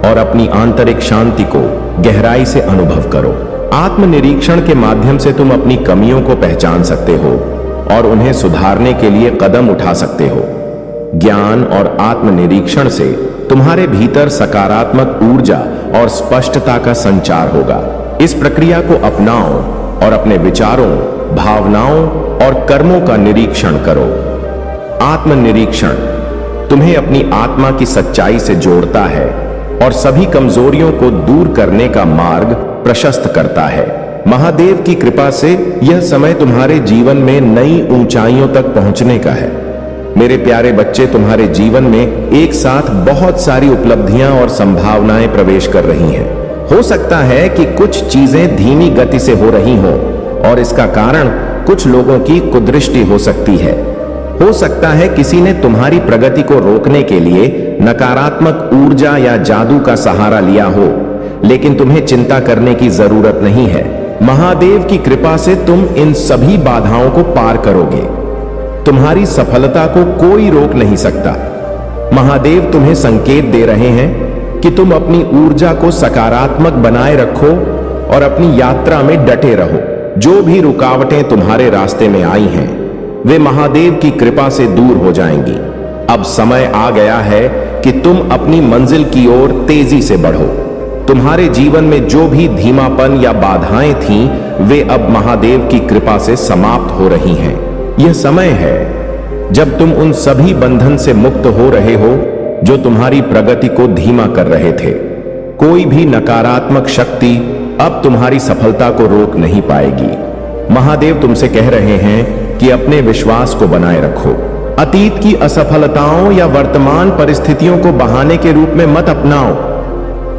और अपनी आंतरिक शांति को गहराई से अनुभव करो। आत्मनिरीक्षण के माध्यम से तुम अपनी कमियों को पहचान सकते हो और उन्हें सुधारने के लिए कदम उठा सकते हो। ज्ञान और आत्मनिरीक्षण से तुम्हारे भीतर सकारात्मक ऊर्जा और स्पष्टता का संचार होगा। इस प्रक्रिया को अपनाओ और अपने विचारों, भावनाओं और कर्मों का निरीक्षण करो। आत्मनिरीक्षण तुम्हें अपनी आत्मा की सच्चाई से जोड़ता है और सभी कमजोरियों को दूर करने का मार्ग प्रशस्त करता है। महादेव की कृपा से यह समय तुम्हारे जीवन में नई ऊंचाइयों तक पहुंचने का है। मेरे प्यारे बच्चे, तुम्हारे जीवन में एक साथ बहुत सारी उपलब्धियां और संभावनाएं प्रवेश कर रही हैं। हो सकता है कि कुछ चीजें धीमी गति से हो रही हों और इसका कारण कुछ लोगों की कुदृष्टि हो सकती है। हो सकता है किसी ने तुम्हारी प्रगति को रोकने के लिए नकारात्मक ऊर्जा या जादू का सहारा लिया हो, लेकिन तुम्हें चिंता करने की जरूरत नहीं है। महादेव की कृपा से तुम इन सभी बाधाओं को पार करोगे। तुम्हारी सफलता को कोई रोक नहीं सकता। महादेव तुम्हें संकेत दे रहे हैं कि तुम अपनी ऊर्जा को सकारात्मक बनाए रखो और अपनी यात्रा में डटे रहो। जो भी रुकावटें तुम्हारे रास्ते में आई हैं, वे महादेव की कृपा से दूर हो जाएंगी। अब समय आ गया है कि तुम अपनी मंजिल की ओर तेजी से बढ़ो। तुम्हारे जीवन में जो भी धीमापन या बाधाएं थीं, वे अब महादेव की कृपा से समाप्त हो रही हैं। यह समय है जब तुम उन सभी बंधन से मुक्त हो रहे हो जो तुम्हारी प्रगति को धीमा कर रहे थे। कोई भी नकारात्मक शक्ति अब तुम्हारी सफलता को रोक नहीं पाएगी। महादेव तुमसे कह रहे हैं कि अपने विश्वास को बनाए रखो। अतीत की असफलताओं या वर्तमान परिस्थितियों को बहाने के रूप में मत अपनाओ।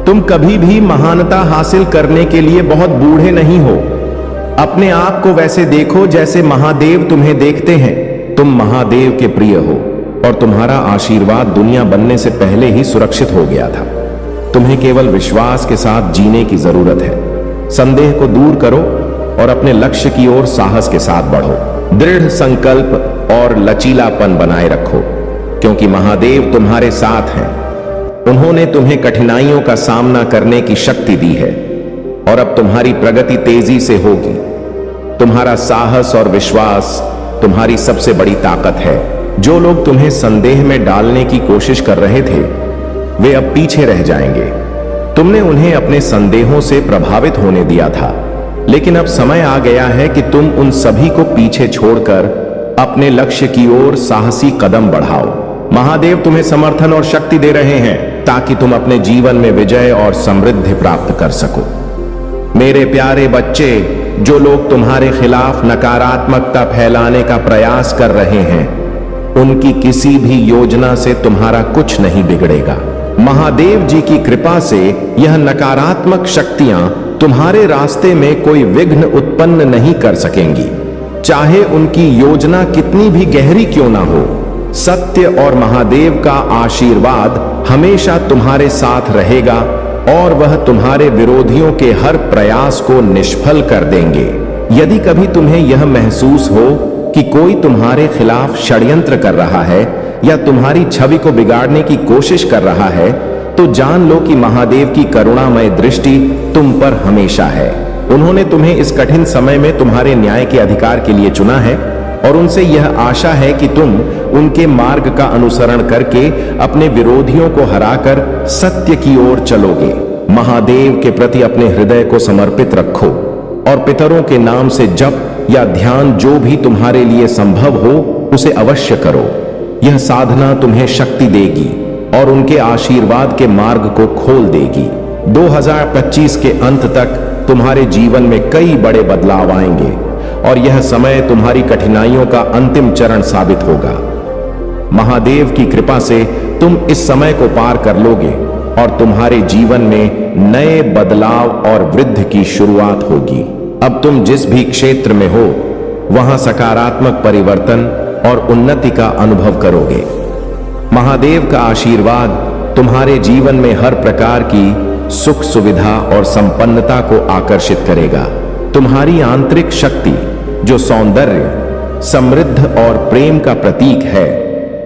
तुम कभी भी महानता हासिल करने के लिए बहुत बूढ़े नहीं हो। अपने आप को वैसे देखो जैसे महादेव तुम्हें देखते हैं। तुम महादेव के प्रिय हो और तुम्हारा आशीर्वाद दुनिया बनने से पहले ही सुरक्षित हो गया था। तुम्हें केवल विश्वास के साथ जीने की जरूरत है। संदेह को दूर करो और अपने लक्ष्य की ओर साहस के साथ बढ़ो। दृढ़ संकल्प और लचीलापन बनाए रखो, क्योंकि महादेव तुम्हारे साथ हैं। उन्होंने तुम्हें कठिनाइयों का सामना करने की शक्ति दी है और अब तुम्हारी प्रगति तेजी से होगी। तुम्हारा साहस और विश्वास तुम्हारी सबसे बड़ी ताकत है। जो लोग तुम्हें संदेह में डालने की कोशिश कर रहे थे, वे अब पीछे रह जाएंगे। तुमने उन्हें अपने संदेहों से प्रभावित होने दिया था, लेकिन अब समय आ गया है कि तुम उन सभी को पीछे छोड़कर अपने लक्ष्य की ओर साहसी कदम बढ़ाओ। महादेव तुम्हें समर्थन और शक्ति दे रहे हैं ताकि तुम अपने जीवन में विजय और समृद्धि प्राप्त कर सको। मेरे प्यारे बच्चे, जो लोग तुम्हारे खिलाफ नकारात्मकता फैलाने का प्रयास कर रहे हैं, उनकी किसी भी योजना से तुम्हारा कुछ नहीं बिगड़ेगा। महादेव जी की कृपा से यह नकारात्मक शक्तियां तुम्हारे रास्ते में कोई विघ्न उत्पन्न नहीं कर सकेंगी, चाहे उनकी योजना कितनी भी गहरी क्यों ना हो। सत्य और महादेव का आशीर्वाद हमेशा तुम्हारे साथ रहेगा और वह तुम्हारे विरोधियों के हर प्रयास को निष्फल कर देंगे। यदि कभी तुम्हें यह महसूस हो कि कोई तुम्हारे खिलाफ षड्यंत्र कर रहा है या तुम्हारी छवि को बिगाड़ने की कोशिश कर रहा है, तो जान लो कि महादेव की करुणामय दृष्टि तुम पर हमेशा है। उन्होंने तुम्हें इस कठिन समय में तुम्हारे न्याय के अधिकार के लिए चुना है और उनसे यह आशा है कि तुम उनके मार्ग का अनुसरण करके अपने विरोधियों को हराकर सत्य की ओर चलोगे। महादेव के प्रति अपने हृदय को समर्पित रखो और पितरों के नाम से जप या ध्यान जो भी तुम्हारे लिए संभव हो उसे अवश्य करो। यह साधना तुम्हें शक्ति देगी और उनके आशीर्वाद के मार्ग को खोल देगी। 2025 के अंत तक तुम्हारे जीवन में कई बड़े बदलाव आएंगे और यह समय तुम्हारी कठिनाइयों का अंतिम चरण साबित होगा। महादेव की कृपा से तुम इस समय को पार कर लोगे और तुम्हारे जीवन में नए बदलाव और वृद्धि की शुरुआत होगी। अब तुम जिस भी क्षेत्र में हो, वहां सकारात्मक परिवर्तन और उन्नति का अनुभव करोगे। महादेव का आशीर्वाद तुम्हारे जीवन में हर प्रकार की सुख सुविधा और संपन्नता को आकर्षित करेगा। तुम्हारी आंतरिक शक्ति, जो सौंदर्य, समृद्ध और प्रेम का प्रतीक है,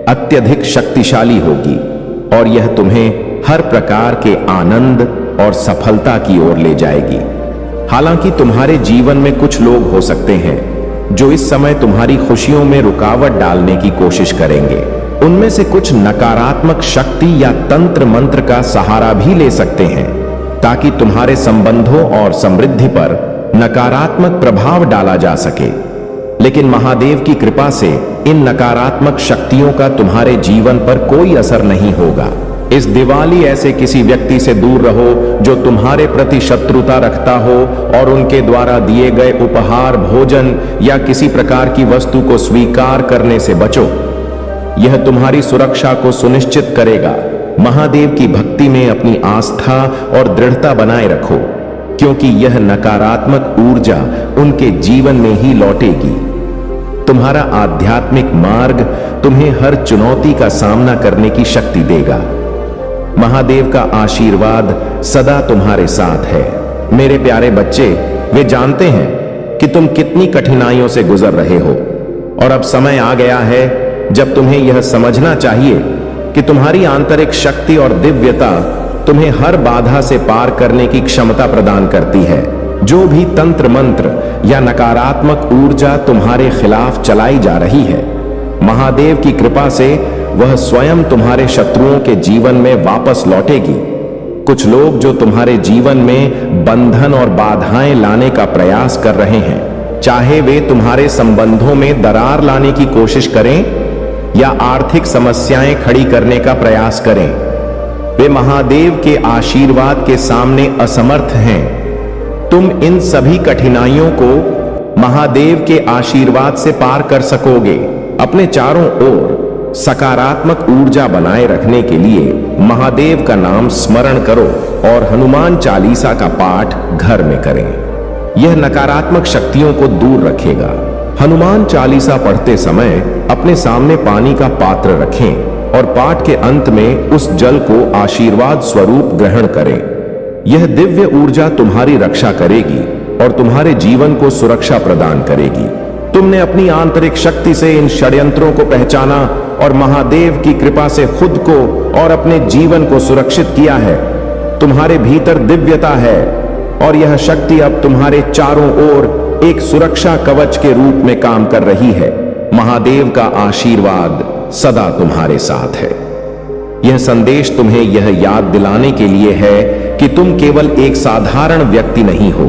अत्यधिक शक्तिशाली होगी और यह तुम्हें हर प्रकार के आनंद और सफलता की ओर ले जाएगी। हालांकि तुम्हारे जीवन में कुछ लोग हो सकते हैं जो इस समय तुम्हारी खुशियों में रुकावट डालने की कोशिश करेंगे। उनमें से कुछ नकारात्मक शक्ति या तंत्र मंत्र का सहारा भी ले सकते हैं ताकि तुम्हारे संबंधों और समृद्धि पर नकारात्मक प्रभाव डाला जा सके। लेकिन महादेव की कृपा से इन नकारात्मक शक्तियों का तुम्हारे जीवन पर कोई असर नहीं होगा। इस दिवाली ऐसे किसी व्यक्ति से दूर रहो जो तुम्हारे प्रति शत्रुता रखता हो और उनके द्वारा दिए गए उपहार, भोजन या किसी प्रकार की वस्तु को स्वीकार करने से बचो। यह तुम्हारी सुरक्षा को सुनिश्चित करेगा। महादेव की भक्ति में अपनी आस्था और दृढ़ता बनाए रखो, क्योंकि यह नकारात्मक ऊर्जा उनके जीवन में ही लौटेगी। तुम्हारा आध्यात्मिक मार्ग तुम्हें हर चुनौती का सामना करने की शक्ति देगा। महादेव का आशीर्वाद सदा तुम्हारे साथ है। मेरे प्यारे बच्चे, वे जानते हैं कि तुम कितनी कठिनाइयों से गुजर रहे हो और अब समय आ गया है जब तुम्हें यह समझना चाहिए कि तुम्हारी आंतरिक शक्ति और दिव्यता तुम्हें हर बाधा से पार करने की क्षमता प्रदान करती है। जो भी तंत्र मंत्र या नकारात्मक ऊर्जा तुम्हारे खिलाफ चलाई जा रही है, महादेव की कृपा से वह स्वयं तुम्हारे शत्रुओं के जीवन में वापस लौटेगी। कुछ लोग जो तुम्हारे जीवन में बंधन और बाधाएं लाने का प्रयास कर रहे हैं, चाहे वे तुम्हारे संबंधों में दरार लाने की कोशिश करें या आर्थिक समस्याएं खड़ी करने का प्रयास करें, वे महादेव के आशीर्वाद के सामने असमर्थ हैं। तुम इन सभी कठिनाइयों को महादेव के आशीर्वाद से पार कर सकोगे। अपने चारों ओर सकारात्मक ऊर्जा बनाए रखने के लिए महादेव का नाम स्मरण करो और हनुमान चालीसा का पाठ घर में करें। यह नकारात्मक शक्तियों को दूर रखेगा। हनुमान चालीसा पढ़ते समय अपने सामने पानी का पात्र रखें और पाठ के अंत में उस जल को आशीर्वाद स्वरूप ग्रहण करें। यह दिव्य ऊर्जा तुम्हारी रक्षा करेगी और तुम्हारे जीवन को सुरक्षा प्रदान करेगी। तुमने अपनी आंतरिक शक्ति से इन षड्यंत्रों को पहचाना और महादेव की कृपा से खुद को और अपने जीवन को सुरक्षित किया है। तुम्हारे भीतर दिव्यता है और यह शक्ति अब तुम्हारे चारों ओर एक सुरक्षा कवच के रूप में काम कर रही है। महादेव का आशीर्वाद सदा तुम्हारे साथ है। यह संदेश तुम्हें यह याद दिलाने के लिए है कि तुम केवल एक साधारण व्यक्ति नहीं हो,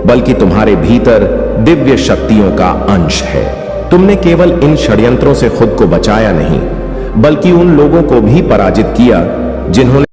बल्कि तुम्हारे भीतर दिव्य शक्तियों का अंश है। तुमने केवल इन षड्यंत्रों से खुद को बचाया नहीं, बल्कि उन लोगों को भी पराजित किया जिन्होंने